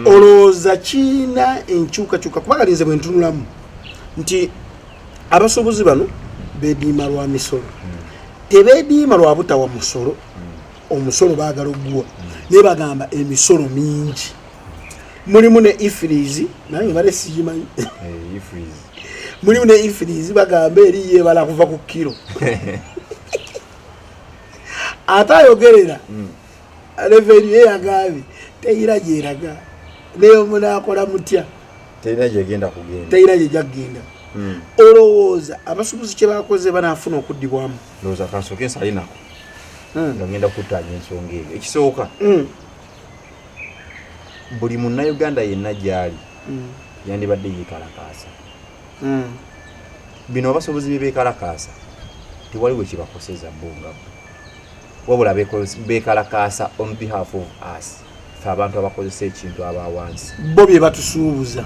olowooza kiina enkyukakyuka kuba galinze bwe ntunulamu nti abasuubuzi bano beediima lwa misolo tebeediima lwa butawa musolo omusolo baagala oguwa naye bagamba emisolo mingi mulimu ne ifirizi nange bale sigimanyi mulimu ne ifirizi bagamba eri yebala kuva ku kiro ate ayogerera reveni ye yagambye teyira gyeraga neyo munaakola mutya teyina gyegenda kugenda teyina gyejagenda olowooza abasuubuzi kye bakoze banaafuna okuddibwamu ndowooza kansooka ensali nako nga ngenda kuttaanya ensonga eyo ekisooka buli munnayuganda yenna gyali yandibadde yeekalakaasa bino abasuubuzi bye beekalakaasa tewaliwo ekibakoseza bonga wabula beekalakaasa on behalf of us fe abantu abakozesa ekintu abawansi bo bye batusuubuza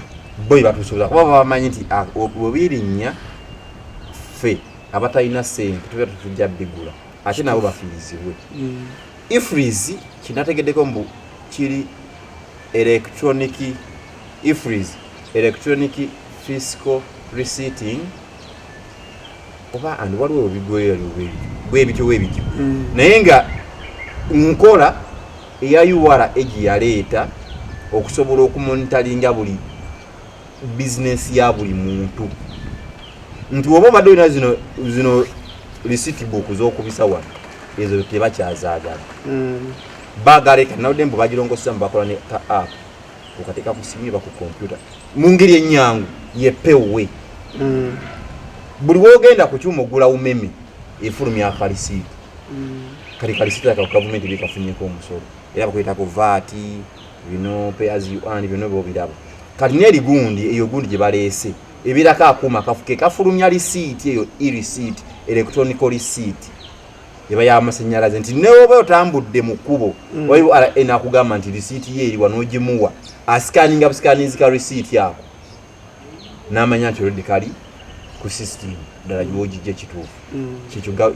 kuba babamanyi nti bwebirinnya ffe abatalina ssente tuba tujja bigula ate nabo bafiirizibwe ifreeze kinategeddeko mbu kiri electronic fiscal receipting oba andi waliwo bwebityo naye nga nkola eya URA egi yaleeta okusobola okumonitaringa buli bizinesi ya buli muntu nti oba obadde olina zino receipt book z'okubisa wano ezo tebakyazaagala bagaleka nawudde mbu bagirongosa mubakola ne ka app okateeka ku simu eba ku kompyuta mu ngeri ennyangu yepewe buli woogenda ku kyuma ogula umeme efulumya akalisiiti kali kalisiiti aka gavumenti bekafunyeko omusolo era bakwetako vaati bino payers you earn bino bobiraba kati n'erigundi eyo gundi gye baleese ebirako akuuma kafuke kafulumya risiiti eyo e-receipt electronic receipt eba ya amasannyalaze nti neoba otambudde mu kkubo waliwo enakugamba nti risiiti ye eri wanogimuwa asikaninga busikanizika risiiti ako n'amanya nti olwedde kali ku system ddala gy'ogijja kituufu kyekyo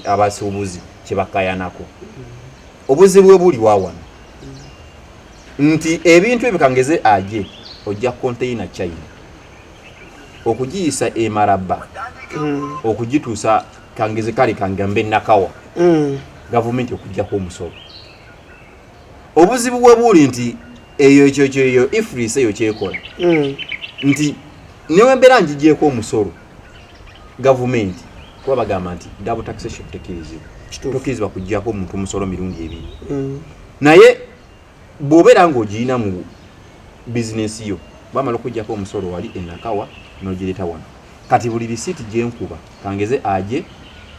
abasuubuzi kye bakayanako obuzibu bwe buli waawano nti ebintu ebyo kangeze aje ojja container China okugiyisa emaraba okugituusa kangeze kale kangambe nakawa gavumenti okujjako omusolo obuzibu bwe buli nti eyo ekyo ifris eyo kyekola nti newe mbeera ngigyeko omusolo gavumenti kuba bagamba nti double taxation tekirizibwa kujjako omuntu omusolo mirundi ebiri naye bw'obeera ng'ogiyina mu bizinesi yo bamala okujjako omusolo wali enakawa n'ogireeta wano kati buli risiiti gyenkuba kangeze aje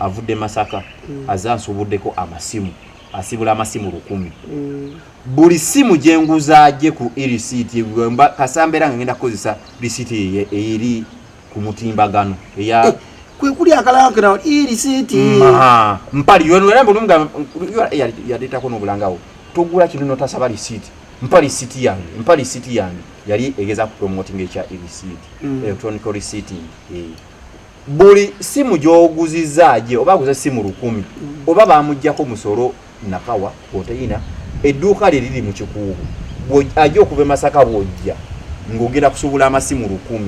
avudde Masaka azansubuddeko amasimu asibula amasimu 100 buli simu gyenguza aje ku irisiiti kasambera nga ngenda kukozesa risiiti eri ku mutimbagano eya kwe kuli akalankana irisiiti mpali yonwera mbulunga yaleetako n'obulangawo togula kino notasaba risiiti mpa risiiti yange yali egeza ku promoting ekya risiiti electronic receipting buli simu gy'oguzizza aje oba aguze simu 100 oba bamuggyako musolo nakawa konteyina edduuka lye liri mu kikuubu ajja okuva e Masaka bw'ojja ng'ogenda kusuubula amasimu 100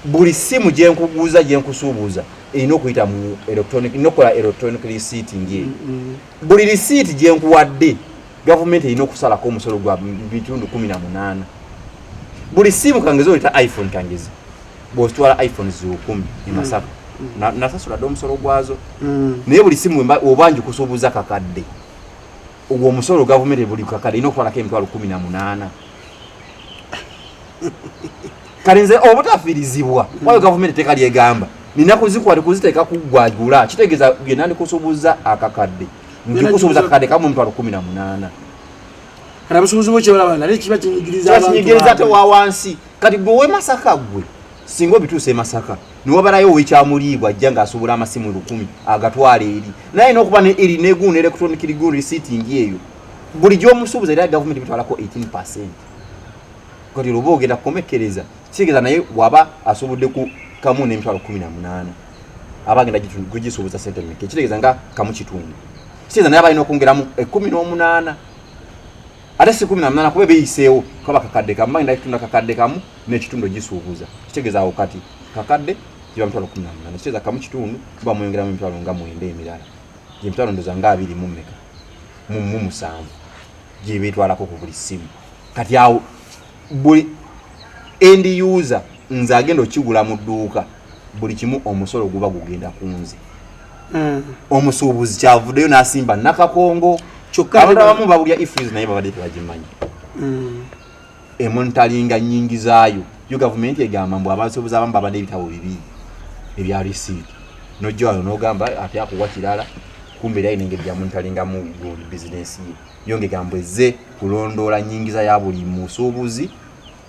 buli simu gyenkuguza gyenkusuubuza erina okuyita mu electronic nokola electronic receipting buli risiiti gyenkuwadde gavumenti erina okusalako omusolo gwa bitundu 18 buli simu kangeze oleta iPhone kangeze bw'ositwala iPhone 10 e Masaka nasasula dde omusolo gwazo naye buli simu obanja okusuubuza kakadde ogwo omusolo gavumenti buli kakadde erina okutwalako emitwalo 18 kalinze obutafiirizibwa wayo gavumenti teka lyegamba nina kuzikwata kuziteeka kuggwagula kitegeeza byonna ndikusuubuza akakadde ndikusuubuza akakadde kamu emitwalo 18 kana busubuzi bwo kyebala nale kiba kinyigiriza ate wa wansi kati gwe Masaka gwe singo bituuse Masaka niwabalayo owekyamuliibwa ajja ng'asuubula amasimu 10 agatwala eri naye n'okuba ne eri neguno electronic legal receipting eyo buli gy'omusuubuza era gavumenti bitwalako 18%. Kati olwo ogenda kukomekereza kitegeeza naye waba asuubudde ku kamu n'emitwalo 18 abagenda gugisuubuza sente mmeka kitegeeza nga kamu kitundu kitegeeza naye abalina okwongeramu 18 ate si 18 kuba beeyiseewo kaba kakadde kamu bagenda kitunda kakadde kamu n'ekitundu gisuubuza kitegeeza awo kati kakadde kiba mitwalo 18 kitegeeza kamu kitundu kuba mwongeramu emitwalo nga 9 emirala gyemitwalo ndoza nga 2 mu mmeka mu 7 gyebeetwalako ku buli simu kati awo buli end user nze agenda okigula mu dduuka buli kimu omusolo guba gugenda ku nze omusuubuzi kyavuddeyo n'asimba nakakongo kyokka abantu abamu babulya ifreeze naye babadde tebagimanyi emonitalinga nnyingi zaayo yo gavumenti egamba mbu abasuubuzi abamu babadde ebitabo bibiri ebya risiiti nojja wano n'ogamba ate akuwa kirala kumbe era engeri gyamonitalingamu bizinensi ye yo ngegamba ezze kulondoola nnyingiza ya buli musuubuzi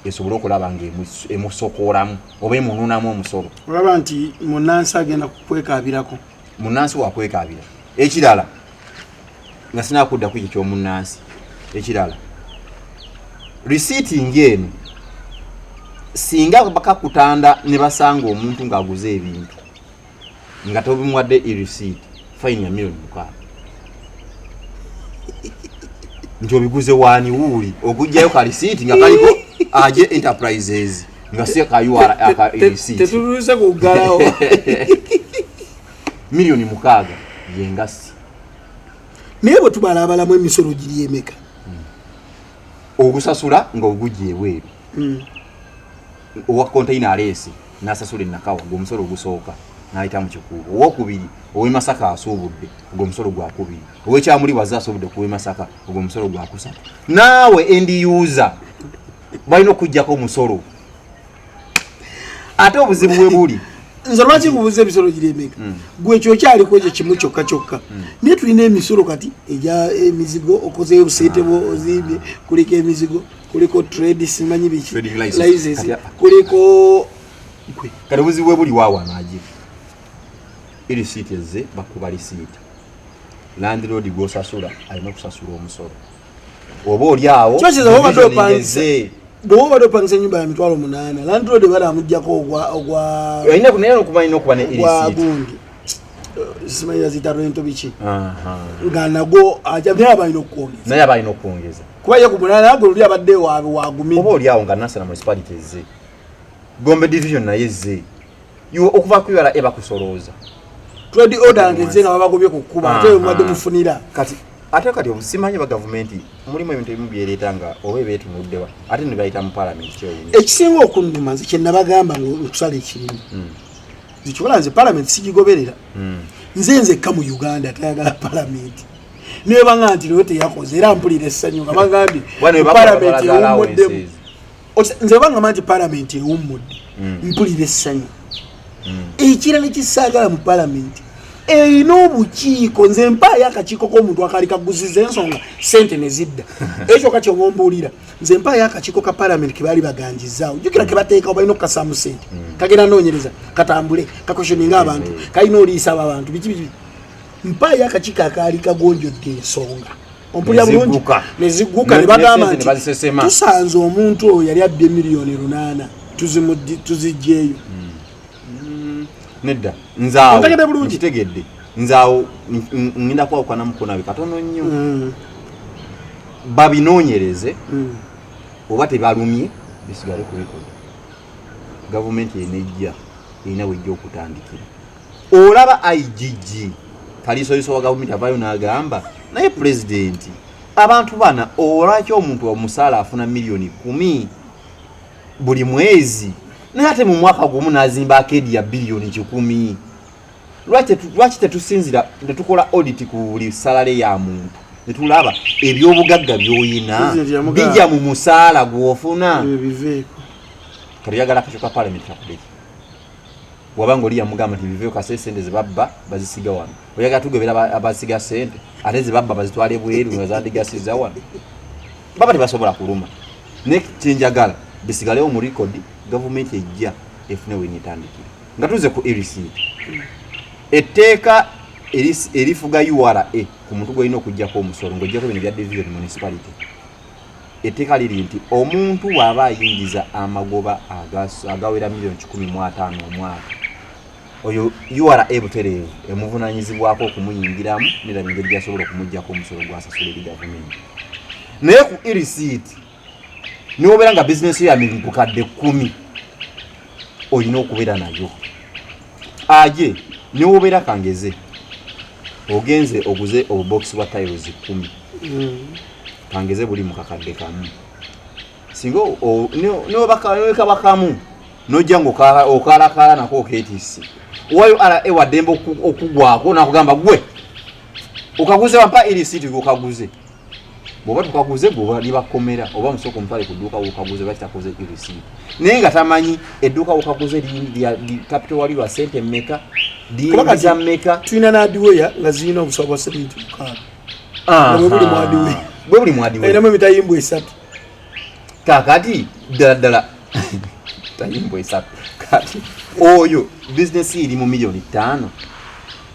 esobole okulaba ng'emusokoolamu oba emunuunamu omusolo olaba nti munnansi agenda kwekaabirako munnansi wakwekaabira ekirala nga sinakuddaku ekyo ky'omunnansi ekirala risiitingi eno singa bakakutanda ne basanga omuntu ng'aguze ebintu nga tobimuwadde irisiiti fayini ya $1,000,000 nti obiguze waani wuuli ogujjayo ka risiiti nga kaliko aje enterprises nga si ka URL aka risiiti tetuluse kuggalawo $6,000,000 yengasi naye bwe tubalabalamu emisolo giri emeka ogusasula nga ogujja ebweru owa container alesi n'asasula enakawa ng'omusolo ogusooka n'ayita mu kikuubo owokubiri ow'e Masaka asuubudde ng'omusolo gwakubiri ow'ekyamuli wazze asuubudde ku w'e Masaka ng'omusolo gwakusatu naawe end user balina okuggyako omusolo ate obuzibu bwe buli nze lwaki nkubuuza emisolo giri emeka gwe ekyo okyaliko ekyo kimu kyokka kyokka naye tulina emisolo kati egya emizigo okozeyo obuseete bwo ozimbye kuliko emizigo kuliko trade simanyi biki license kuliko kati obuzibu bwe buli waawana aje irisiiti ezze bakuba risiiti landlord gw'osasula alina okusasula omusolo oba oli awo bw'oba topangisa ennyumba ya mitwalo 8 landlord bala amuggyako olina okuba ne gundi simanyi zita rento biki nga nago naye aba alina okukwongeza kuba ye ku 8 ago luli abadde wagumi oba oli awo nga Nansana municipality ezze Gombe division naye ezze okuva ku URA bakusolooza trade order ngeze nga babagobye ku kuba ate mwadde mufunira kati obusimanyi ba government mulimu ebintu ebimu byeleeta nga oba beetunuddewa ate ne bayita mu parliament kyeyini ekisinga okunnuma nze kye nabagamba okusala ekirimu zikibola nze parliament sigigoberera nze ka mu Uganda tayagala parliament neba nga nti lwe teyakoze era mpulira essanyu nga bagambye parliament ewummuddemu nze banga manti parliament ewummudde mpulira essanyu ekira nekisaagala mu parliament erina obukiiko nze mpaayo akakiiko k'omuntu akali kaguziza ensonga sente ne zidda ekyo kati omwombuulira nze mpaayo akakiiko ka parliament ke baali baganjizaawo jjukira ke bateekawo balina okukasaamu sente kagenda noonyereza katambule kakweshoninga abantu kalina oliisa abo abantu biki mpaayo akakiiko akaali kagonjodde ensonga ompulira bulungi nezigguka ne bagamba nti tusanze omuntu oyo yali abbe $8,000,000 tuziggyeeyo nedda nzaawo kitegedde nzaawo ngenda kwawukana mukonawe katono nnyo babinoonyereze oba tebalumye bisigale kubikola gavumenti enejja erina wejja okutandikira olaba IGG kalisoyiso wa gavumenti avayo n'agamba naye pulezidenti abantu bana olwaki omuntu omusaala afuna $10,000,000 buli mwezi naye ate mu mwaka gumu n'azimba akedi ya $1,000,000,000 lwaki tetusinzira netukola audit ku buli salale ya muntu netulaba ebyobugagga byoyina bijja mu musaala gw'ofuna kati yagala akaco ka parliament kakudeki wabanga oli yamugamba nti biveeko kase sente zebabba bazisiga wano oyagala tugobera abasiga sente ate zebabba bazitwale bweru nezandigasiza wano baba tebasobola kuluma ne kyenjagala bisigalewo mu record gavumenti ejja efune wenitandikira nga tuze ku receipt etteeka erifuga URA ku muntu gwalina okujjako omusolo ng'ojjako bino bya division municipality etteeka liri nti omuntu bw'aba ayingiza amagoba agawera $1,15,000 omwaka oyo URA butereevu emuvunaanyizibwako okumuyingiramu neraba engeri gyasobola okumuggyako omusolo gw'asasula eri gavumenti naye ku receipt niwobeera nga bizinesi yo ya $10,000 olina okubeera nayo aje niwobeera kangeze ogenze oguze obubokisi bwa tiles 10 kangeze buli mu kakadde kamu singa niweka bakamu nojja ng'okalakala nako KTC wayo wademba okugwako nakugamba gwe okaguze wampa receipt okaguze bwoba tukaguze bwoba libakomera oba musoko mutwale ku dduuka wokaguze bakitakoze receipt naye nga tamanyi edduuka wokaguze capital wali lwa sente mmeka diza mmeka tulina n'adiweya nga zirina obusobo bwa $7,000 bwe buli mwadiweya erinamu emitayimbwa 3 kakati ddala tayimbwa 3 kati oyo bizinesi eri mu $5,000,000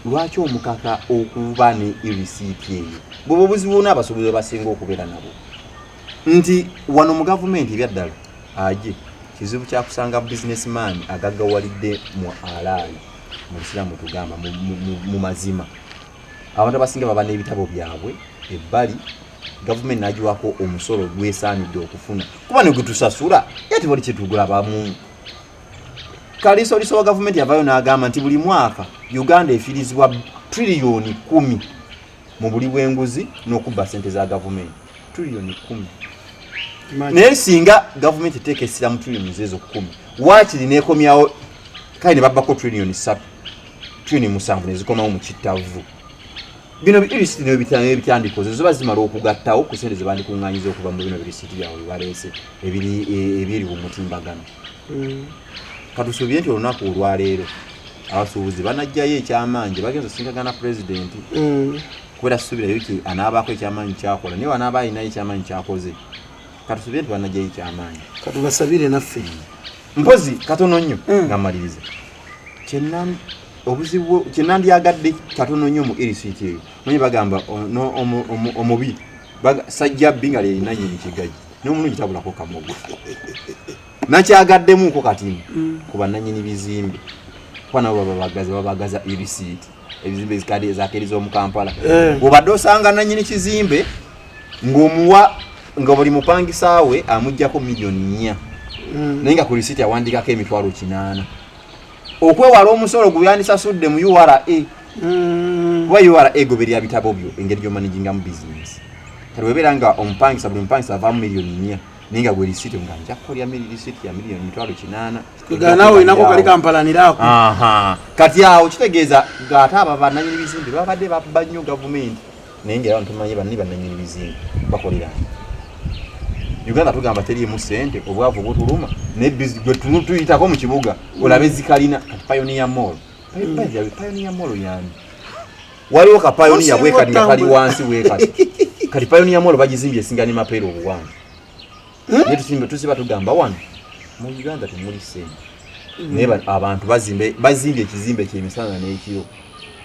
lwaki omukaka okuba ne receipt eyo bwe buzibu n'abasobozi basinga okubeera nabo nti wano mu gavumenti ebyaddala aje kizibu kyakusanga businessman agaggawalidde mu alaali mu Isiramu tugamba mu mazima abantu abasinga baba n'ebitabo byabwe ebbali gavumenti n'agiwako omusolo gwesaanidde okufuna kuba ne gwetusasula yati bali kyetugula bamu kalisoliso wa gavumenti yavayo n'agamba nti buli mwaka Uganda efiirizibwa $10,000,000 mu buli bw'enguzi n'okubba sente za gavumenti $10,000,000 naye singa gavumenti eteeka essira mu $10,000,000 ezo 10 waakiri n'ekomyawo kale ne babbako $7,000,000 $7,000,000 ne zikomawo mu kittavu bino birisiti n'ebitandikoze ziba zimala okugattawo ku sente ze bandikuŋŋaanyiza okuva mu bino birisiti byabwe baleese ebiri mu mutimbagano katusuubye nti olunaku olwaleero abasuubuzi banajjayo ekyamaanyi bagenza sinkagana pulezidenti kubeera suubirayo ki anaabaako ekyamaanyi kyakola naye wanaaba alinayo ekyamaanyi kyakoze katusuubye nti banajjayo ekyamaanyi katubasabire naffe mpozi katono nnyo nga maliriza obuzibu kinandyagadde katono nnyo mu RCT eyo manyi bagamba omubi sajja binga lye nyini kigaji n'omulungi tabulako kamogo nakyagaddemu ko kati kuba nanyini bizimbe kwana babagaza RCT ebizimbe zikade zakerizo mu Kampala obadde osanga nanyini kizimbe ng'omuwa nga buli mupangisaawe amuggyako miliyoni 4 naye nga ku RCT awandikako emitwalo 8 okwewala omusolo guyandisasudde mu URA kuba URA goberera bitabo byo engeri gy'omanaginga mu business kati webeera nga omupangisa buli mupangisa avaamu miliyoni 4 naye nga gwe RCT nga nja kukolya RCT ya miliyoni 8 kugana nawe inako kali kampalanirako kati awo kitegeeza ng'ate abo bannanyini bizimbe babadde babba nnyo gavumenti naye ng'era tumanyi banni bannanyini bizimbe bakolera Uganda tugamba teriimu ssente obwavu butuluma ne gwe tuyitako mu kibuga olabe zikalina kati Pioneer Mall Pioneer Mall yani waliwo ka Pioneer bwekati nga kali wansi wekati kati Pioneer Mall bagizimbye esinga ne mapeero obuwanvu ne tusiba tugamba wano mu Uganda temuli ssente naye abantu bazimbye ekizimbe ky'emisana n'ekiro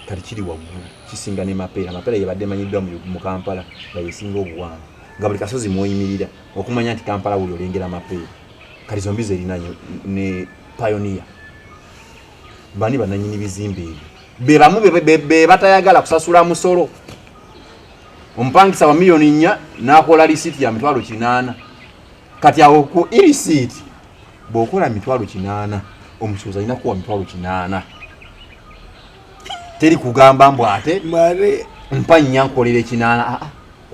kati kiri waggulu kisinga ne mapeera yebadde manyiddwa mu Kampala nga yesinga obuwanvu nga buli kasozi mwoyimirira okumanya nti Kampala wuli olengera mapeera kati zombi zerinayo ne Pioneer bani bannanyini bizimbe ebyo be bamu be batayagala kusasula musolo omupangisa wa miliyoni 4 n'akola risiti ya mitwalo 8 kati awo ku RCT bw'okola mitwalo 8 omusuuza alina kuwa mitwalo 8 teri kugamba mbw ate mpa nnya nkolere 8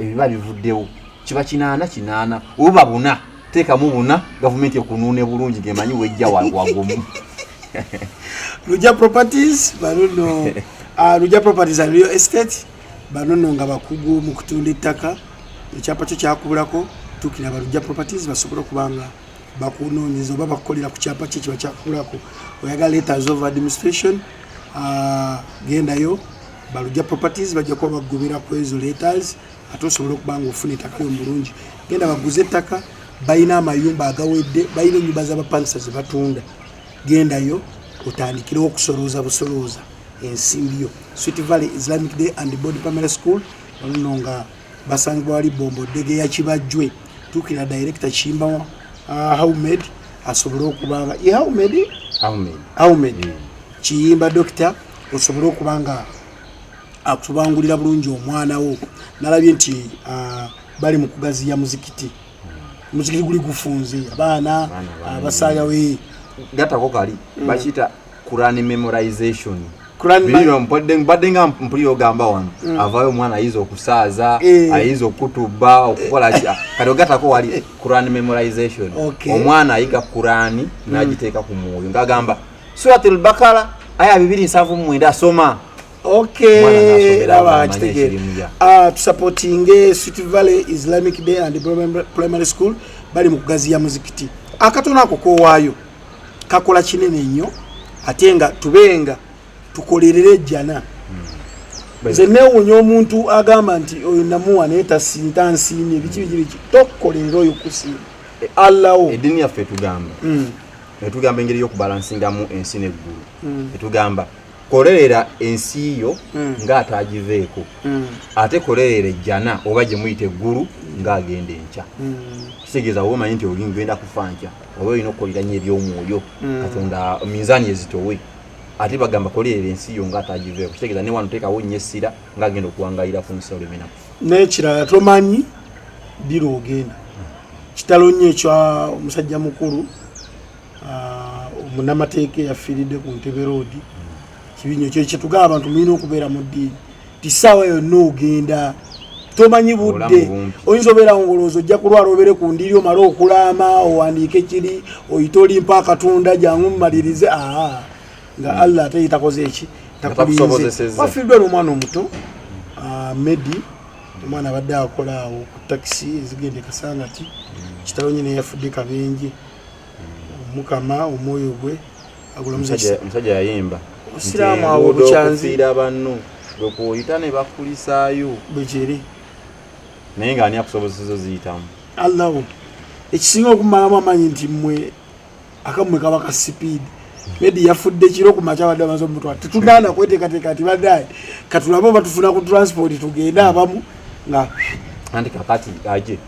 ebiba bivuddewo kiba 8 oba 4 teekamu 4 gavumenti ekunuune bulungi gemanyi wejja wagumu Luja Properties banono Luja Properties and Real Estate banono nga bakugu mu kutunda ettaka ekyapa kyo kyakubulako tukira Luja Properties basobola kubanga bakunoonyeza oba bakolera ku kyapa kye kiba kyakubulako oyagala letters of administration gendayo Luja Properties bajja kuba bagobera ku ezo letters ate osobola okubanga ofuna ettaka omulungi genda baguze ettaka balina amayumba agawedde balina ennyumba z'abapangisa ze batunda gendayo otandikirewo okusolooza busolooza ensimbi yo Sweet Valley Islamic Day and Body Primary School olino nga basangibwa wali bombo ddege ya Kibajjwe tuukira director Kimba Ahmed asobole okubanga Ahmed Kiyimba doctor osobole okubanga akubangulira bulungi omwana wo nalabye nti bali mu kugaziya muzikiti guli gufunze abaana abasaya we gatako kali bachita Quran memorization biliro mbadde nga mpulira ogamba wano avayo omwana ayiza okusaaza ayiza okutuba okukola kati gatako wali Quran memorization omwana ayiga Quran n'agiteeka ku mwoyo ngagamba Suratul Baqara aya 2:7 asoma supporting Sweet Valley Islamic Day and Primary School bali mu kugaziya muzikiti akatono ako kowaayo kakola kinene nnyo ate nga tubenga tukolerere jjana nze neewunya omuntu agamba nti oyo namuwa naye tasintansiimye biki tokolerera oyo kusiima Allaho eddiini yaffe etugamba engeri y'okubalansingamu ensi n'eggulu etugamba kolerera ensi yo ng'ataagiveeko ate kolerera ejjana oba gye muyita eggulu ng'agenda enkya kitegeeza oba omanyi nti olingenda kufa nkya oba olina okukolera nnyo eby'omwoyo Katonda minzaani ezitowe ate bagamba kolerera ensi yo ng'ataagiveeko kitegeeza ne wano teekawo nnyo essira ng'agenda okuwangayira ku nsi olemena n'ekirala tomanyi biro ogenda kitalo nnyo ekyo omusajja mukulu omunnamateeka eyafiiridde ku Ntebe Road kibinyo kyo kyetugamba abantu mulina okubeera mu ddiini tisaawa yonna ogenda tomanyi budde oyinza obeera ngoloozo ojja kulwala obeere ku ndiri omale okulaama owandiike kiri oyite olimpa akatunda jangu mumalirize nga Allah ate yitakoze eki takulinze wafiiddwa n'omwana omuto Medi omwana abadde akola awo ku takisi ezigenda Kasangati kitalo nyine yafudde kabenje Mukama omwoyo gwe agula musajja yayimba Osiramu awo bukyanzira banno gwe kuyita ne bakulisaayo bwekiri naye nga ani akusobozesa ziyitamu Allahu ekisinga okumalamu amanyi nti mmwe akamwe kaba ka sipiidi Medi yafudde kiro ku macha wadde amazo mutwa tetundana kweteekateeka ati baddaye katulabo batufuna ku transport tugenda abamu nga andi kakati aje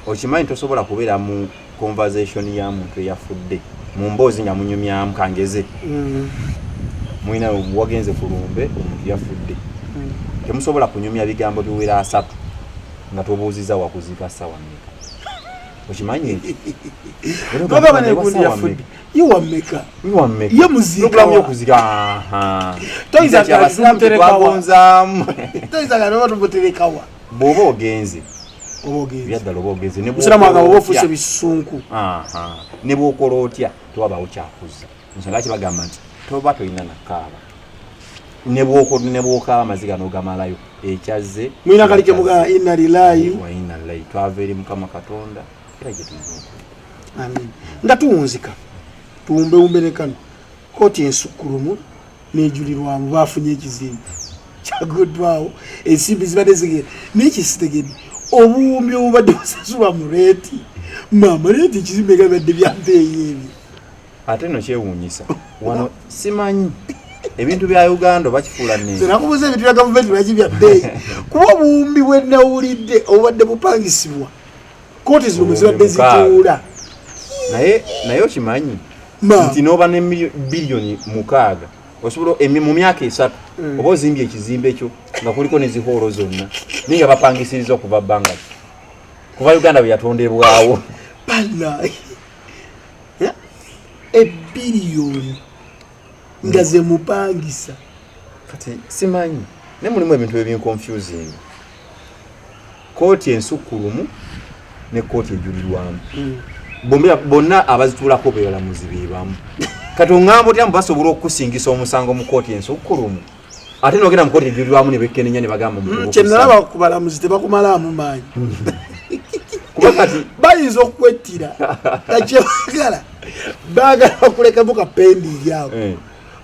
okimanyi tosobola kubeera mu conversation ya muntu eyafudde mu mboozi nga munyumyamu kangeze mwina wagenze ku lumbe omuntu yafudde temusobola kunyumya bigambo biwera 3 nga tobuuziza wakuziika sawa mmeka okimanyi baba bane kundi yafudde yiwameka ye muzika programu yokuzika toiza twabonzaamu toiza kana tubuterekawa bw'oba ogenze obogenze oba ogenze musalamu agabo ofuse bisunku ne bw'okola otya tewabaawo kyakuza nsonga kibagamba nti toba tolina nakaaba ne bw'okaaba amaziga n'ogamalayo ekyazze mwina kalike muga inna lillahi wa inna ilaihi twava eri Mukama Katonda era gye tulina amin nga tuwunzika tuwumbeumbe ne kano kooti ensukkulumu n'ejulirwamu baafunye ekizimbe kyagoddwawo ensimbi zibadde zigenda n'ekisitegedde obuwumbi obubadde busasulwa mu leeti maama leeti ekizimbe nga bibadde byampeeyo ebyo ate no kyewuunyisa wano simanyi ebintu bya Uganda bakifuula nene nakubuuza ebintu bya gavumenti lwaki bya bbeeyi kuba obuwumbi bwe nawulidde obubadde bupangisibwa kooti zino mwe zibadde zituula naye okimanyi nti n'oba ne biliyoni 6 osobola mu myaka 3 oba ozimbye ekizimbe ekyo nga kuliko ne zihoolo zonna naye nga bapangisiriza okuva bbanga kuva Uganda bwe yatondebwawo bana ebiliyoni nga ze mupangisa kati simanyi ne mulimu ebintu ebinconfusing kooti ensukkulumu ne kooti ejulirwamu bonna abazituulako beebalamuzi beebamu kati oŋŋamba otya basobola okukusingisa omusango mu kooti ensukkulumu ate n'ogenda mu kooti ejulirwamu ne bekkenenya ne bagamba kyenalaba ku balamuzi tebakumalaamu maanyi kuba kati bayinza okwettira kakyebagala baagala okulekamu kapendi awo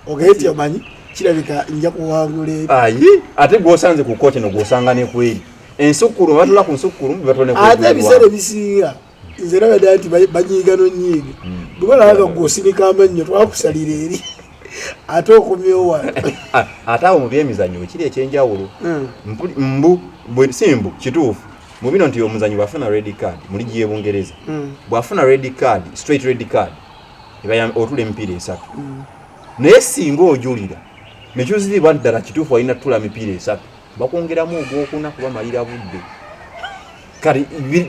ogeti omanyi kirabika nja kuwangula ate gwosanze ku kooti no gwosanga ne kweri ensukkulumu batula ku nsukkulumu batone ku ate ebiseera ebisinga nze nabadde nti banyiiga nonyiiga bwebalaga gwosinika amannyo twakusalira eri ate okumyowa ate awo mu byemizannyo kiri ekyenjawulo simbu kituufu mu bino nti omuzannyi bw'afuna red card mu ligi y'Ebungereza bw'afuna red card straight red card otula emipiira 3 naye singa ojulira nekyoziribwa ddala kituufu walina tula mipiira 3 bakwongeramu ogwokuna kuba malira budde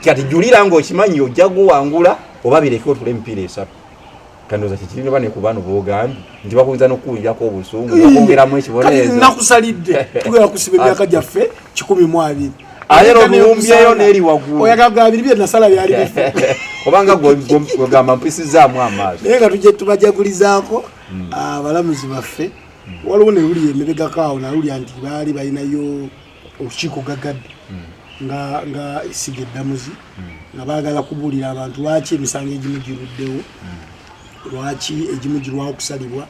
kati julira ng'okimanyi ojja guwangula oba bireke otula emipiira 3 kandoza kikirina bane ku bano b'ogambye nti bakuyinza n'okuwulirako obusungu bakwongeramu ekibonerezo nakusalidde tugenda kusiba emyaka gyaffe 12 ate n'obuwumbyeyo n'eri waggulu oyagaga abiri bye nasala byali bifu obanga gwegamba mpisizaamu amaaso naye nga tujje tubajagulizaako abalamuzi baffe waliwo ne luli emebegakaawo nalulya nti baali balinayo olukiiko gagadde nga esiga eddamuzi nga baagala kubuulira abantu lwaki emisango egimu giruddewo lwaki egimu girwawo okusalibwa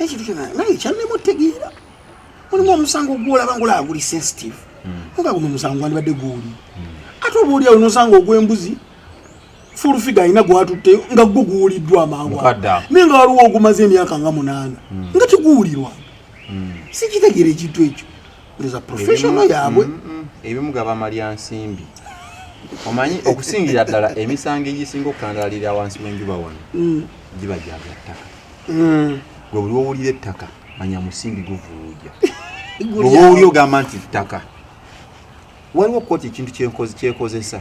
ekintu kyona naye kyannemutegeera mulimu omusango gwolaba ngolaba guli sensitive nga guno omusango gwandibadde guwuli ate oba oliawo nosanga ogw'embuzi full figure alina gwatutte nga gwo guwuliddwa amangu naye nga waliwo ogumaze emyaka nga 8 nga tiguwulirwa sikitegeera ekintu ekyo ngeza professional yaabwe ebimu gabamalya nsimbi omanyi okusingira ddala emisango egisinga okukandalira wansi w'enjuba wano giba gyagattaka gwe buli wowulira ettaka manya musingi guvuuja bwe wowuli ogamba nti ttaka waliwo kooti ekintu kyekozesa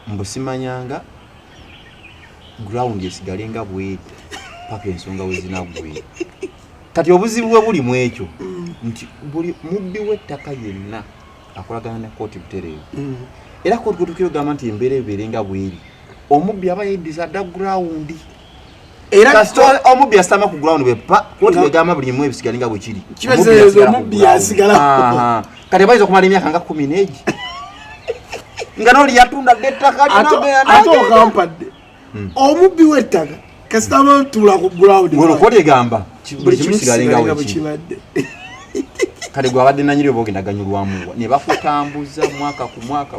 mbusimanyanga ground esigale nga bweri paka ensonga wezinagwera kati obuzibu bwe buli mu ekyo nti buli mubbi w'ettaka yenna akolagana ne kooti butereevu era kooti kutukira ogamba nti embeera ebeere nga bweri omubbi aba yeddiza dda ground era kasita omubbi asitama ku ground bwepa kooti begamba buli mu ebisigale nga bwe kiri omubbi yasigala kati bayinza okumala emyaka nga 10 n'egi nga noli yatunda ettaka ate okampadde omubbi w'ettaka kasita batula ku ground kooti egamba buli kimu kisigale nga bwekibadde kale gwe abadde nanyiri oba ogenda ganyulwamu ne bakutambuza mwaka ku mwaka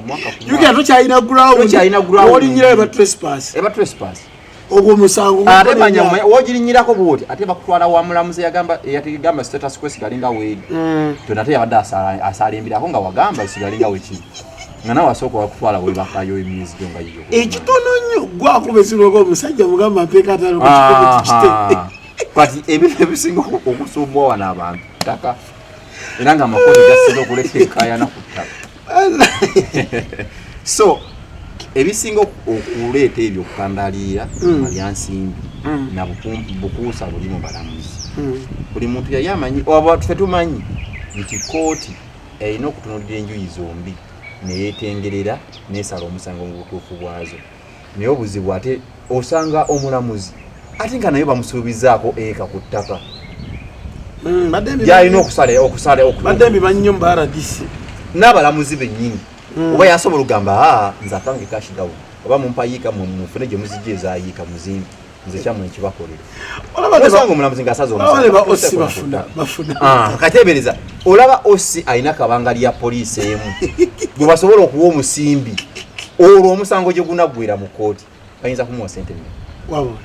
yugira tokyalina ground olinyira eba trespass ogwo musango ate manya wogirinyirako bwoti ate bakutwala wa mulamuzi yatigamba status quo sigalinga weeri tonate yabadde asalimbirako nga wagamba sigalinga weki nga nawe asooka wakutwala webakayo emyezi gyonga yiyo ekitono nnyo gwakubesirwako omusajja mugamba mpeeka atalo kukite kati ebintu ebisinga okusumbwa wano abantu ttaka era nga amakozi gasinga okuleka ekayana ku ttaka so ebisinga okuleeta ebyo okukandaliira malyansimbi na bukuusa buli mu balamuzi buli muntu yali amanyi ffe tumanyi nti kooti erina okutunuulira enjuyi zombi neyeetengerera neesala omusango mu butuufu bwazo naye obuzibu ate osanga omulamuzi ate nga naye bamusuubizaako eka ku ttaka gyalina badde mbimannyo mu baradisi n'abalamuzi bennyini oba yasobola okugamba nze apange cash down oba mumpayiika mufune gye muzijja ezaayiika muzimbi nze kyamwe ekibakolera osanga omulamuzi ng'asaza kateebereza olaba osi alina kabanga lya poliisi emu gwe basobola okuwa omusimbi olwo omusango gye gunaggwera mu kooti bayinza kumuwa sente nnyo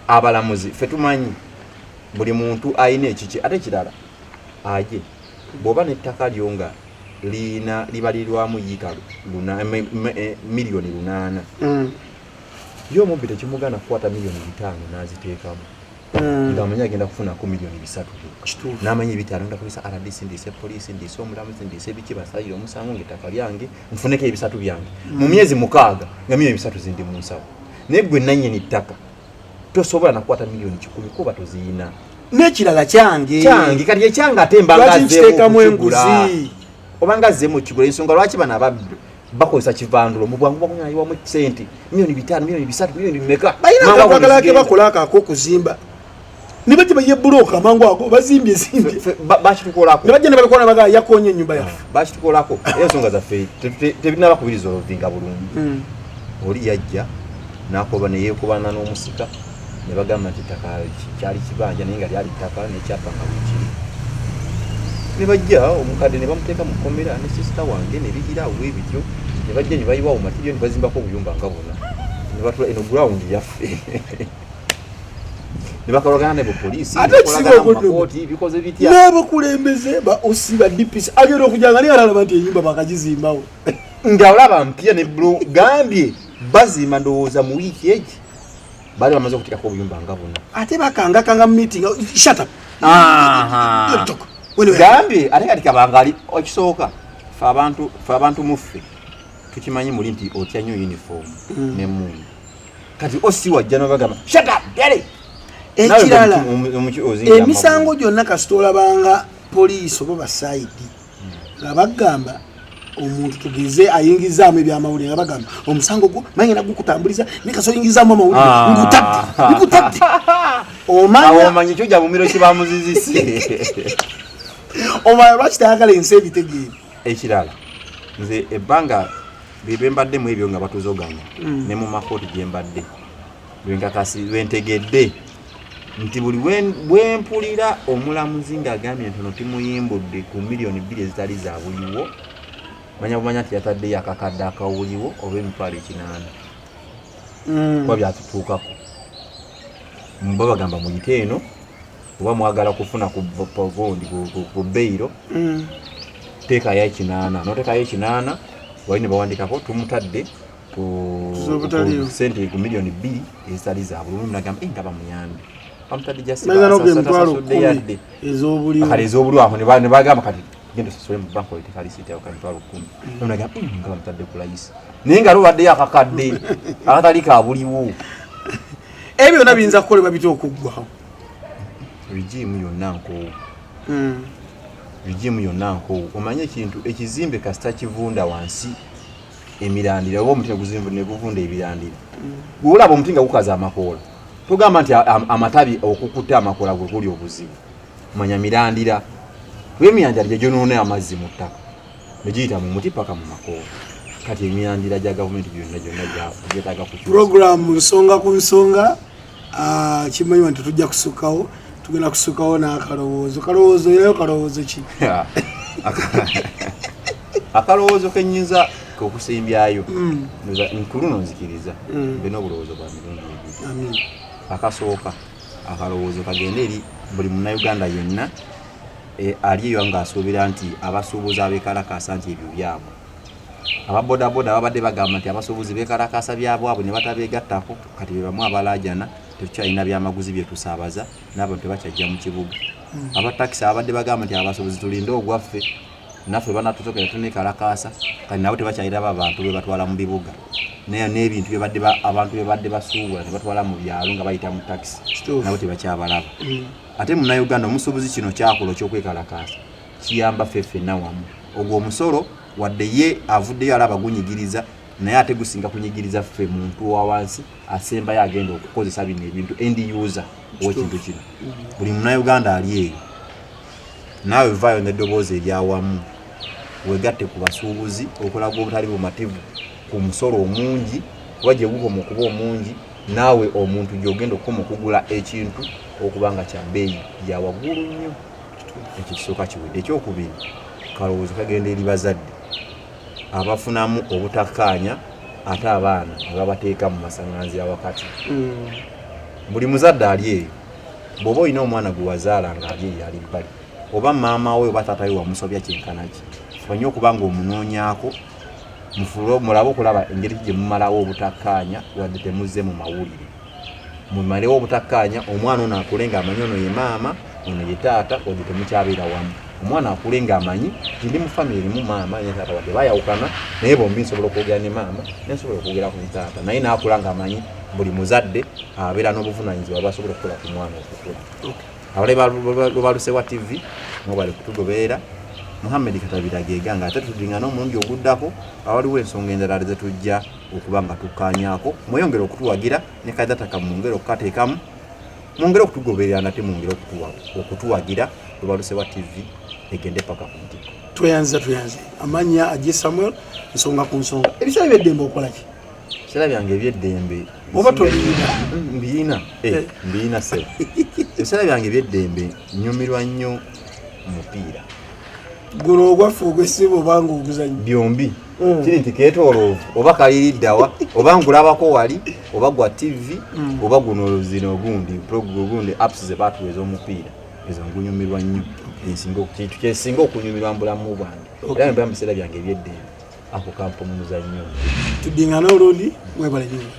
abalamuzi ffe tumanyi buli muntu alina ekiki ate kirala aje bw'oba n'ettaka lyo nga libalirwamu yiika miliyoni 8 yo omubbi tekimugana kukwata miliyoni 5 n'aziteekamu ng'amanyi agenda kufunako miliyoni 3 n'amanyi 5 ndakulisa RDC ndiise poliisi ndiise omulamuzi ndiise biki basalire omusango ng'ettaka lyange nfuneko 3 byange mu myezi 6 nga miliyoni 3 zindi mu nsawo naye gwe nannyini ttaka tosobola nakukwata miliyoni 10 kuba toziina n'ekirala kyange kati ekyanga ate mbangazteekamu enguzi obanga azzeemu okigula ensonga lwaki bano ababbi bakozesa kivandulo mu bwangu bwakunyayiwamu sente miliyoni 5 miliyoni 3 miliyoni mmeka balina akapagala ke bakola ak'okuzimba ne bajja bayebbulooka amangu ago bazimbye bakitukolako ne bajja ne balikola baga yakonye ennyumba yaffe bakitukolako era ensonga zaffe tebinaba kubiriza oluvinga bulungi oli yajja n'akoba ne yeekubana n'omusika ne bagamba nti ttaka kyali kibanja naye nga lyali ttaka n'ekyapa nga bwekiri ne bajja omukadde ne bamuteeka mu kkomera ne sisita wange ne bigirawo ebityo ne bajja ne bayiwawo matiriyo ne bazimbako obuyumba nga buna ne batula eno gurawundi yaffe ne bakolagana ne bupoliisi nekolaganamumakooti bikoze bitya n'abakulembeze ba osi ba DPC agenda okujanga naye alaba nti enyumba bakagizimbawo nga olaba mpya ne bulo gambye bazimba ndowooza mu wiiki egi bali bamaze okuteekako obuyumba nga buna ate bakangakanga mu meeting shut up gambye ate kati kabangali okisooka fe abantu muffe tukimanyi muli nti otya nnyo uniform n'emmundu kati osi wajja n'obagamba shut up gere ekirala emisango gyonna kasita olabanga poliisi oba basaidi nga bagamba omuntu tugeze ayingizaamu ebyamawulire nga bagamba omusango gwo manyi nagwo kutambuliza ne kaso oyingizaamu amawulire ngutadde omanyi kyojja mumiro kibamuzizisi omanya lwaki tayagala ensi ebitegeere ekirala nze ebbanga bembadde mu ebyo nga batuzoganya ne mu makooti gyembadde lwentegedde nti buli bwempulira omulamuzi ng'agambye ntono timuyimbudde ku miliyoni 2 ezitali za buliwo manya nti yataddeyo akakadde akawuliwo oba emitwalo 8 kuba byatutuukako mba bagamba muyite eno oba mwagala kufuna ku beyiro teekayo 8 noteekayo 8 wali ne bawandikako tumutadde ku sente ku miliyoni 2 ezitali za buliwo nagamba nga bamuyambe bamutadde jasasasodde ez'obuliwo aho ne bagamba kati genda sasole mu banka oliteka lisiti yako kamitwalo 10 nagamba nga bamutadde ku layisi naye nga lubaddeyo akakadde akatali kabuliwo ebyo byonna biyinza kukolebwa bitya okuggwawo rigimu yonna nkoowu omanye ekintu ekizimbe kasita kivunda wansi emirandira oba omuti ne guvunda ebirandira gweolaba omuti nga gukaza amakoola tugamba nti amatabi okukuta amakoola gwe guli obuzibu manya mirandira emirandira gye gyonoona amazzi mu ttaka negiyita mu muti paka mu makoola kati emirandira gya gavumenti gyonna gyetaaga kukyusa program nsonga ku nsonga kimanyiwa nti tujja kusukkawo tugenda kusukkawo n'akalowoozo erayo kalowoozo ki akalowoozo kenyinza okusimbyayo nkuluno nzikiriza mbe n'obulowoozo bwa mirundi ebiri. Akasooka akalowoozo kagenda eri buli munnayuganda yenna ali eyo ng'asuubira nti abasuubuzi abeekalakaasa nti ebyo byabwe. Ababodaboda babadde bagamba nti abasuubuzi beekalakaasa byabwabwe ne batabeegattako, kati be bamu abalaajana tetukyalina byamaguzi bye tusaabaza n'abantu tebakyajja mu kibuga. Abatakisi abadde bagamba nti abasuubuzi tulinde ogwaffe naffe banatutokera tuneekalakaasa, kati nabo tebakyalira abantu be batwala mu bibuga n'ebintu abantu bye badde basuubula ne batwala mu byalo nga bayita mu takisi nabo tebakyabalaba. Ate munnayuganda omusuubuzi kino kyakola ekyokwekalakaasa kiyamba ffe ffenna wamu. Ogwo omusolo wadde ye avuddeyo alaba gunyigiriza naye ate gusinga kunyigiriza ffe muntu wa wansi asembayo agenda okukozesa bino ebintu end user w'ekintu kino. Buli munnayuganda ali eyo naawe vaayo n'eddoboozi eryawamu wegatte ku basuubuzi okulaga obutali bumativu ku musolo omungi kuba gye gukoma okuba omungi naawe omuntu gy'ogenda okukoma okugula ekintu okuba nga kya bbeeyi ya waggulu nnyo. Ekyo kisooka kiwedde. Ekyokubiri kalowoozo kagenda eri bazadde abafunamu obutakkaanya ate abaana ababateeka mu masaŋŋanzira wakati. Buli muzadde ali eyo bw'oba olina omwana gwe wazaala ng'ali eyo ali bbali oba maama we oba taata we wamusobya kyenkana ki, fanye okuba ng'omunoonyaako mulabe okulaba engeri gye mumalawo obutakkaanya wadde temuzze mu mawulire. Mumalewo obutakkaanya omwana ono akule ng'amanyi ono ye maama ono ye taata wadde temukyabeera wamu. Omwana akule ng'amanyi nti ndi mu famire erimu maama ne taata wadde bayawukana naye bombi nsobola okwogera ne maama nensobola okwogera ku taata, naye n'akula ng'amanyi buli muzadde abeera n'obuvunaanyizibwa basobola okukola ku mwana okukula. Lubalusewa TV mwebale kutugoberera. Muhammed Katabira geganga ate tudingana omulundi oguddako awaliwo ensonga endala ze tujja okuba nga tukkaanyaako. Mweyongere okutuwagira ne kadata kamwongere okukateekamu, mwongere okutugoberera nate mwongere okutuwagira. Lubalusewa TV egende paka ku ntiko. Tweyanza amannya Ajje Samuel nsonga ku nsonga. Ebiseera by'eddembe okola ki? Ebiseera byange eby'eddembe oba tolina? Mbiina sebo. Ebiseera byange eby'eddembe nnyumirwa nnyo mupiira. Guno ogwaffe ogw'essimu obanga oguzannya? Byombi. Kiri nti keetooloovu oba kaliriddawa oba ngulabako wali oba gwa TV oba guno zino ogundi apps ze baatuweeza omupiira ezo ngunyumirwa nnyo. Kintu kyesinga okunyumirwa mu bulamu bwange. Era mbeera mu biseera byange eby'eddembe ako kampumuzannyo. Tudingana olundi mwebale nnyo.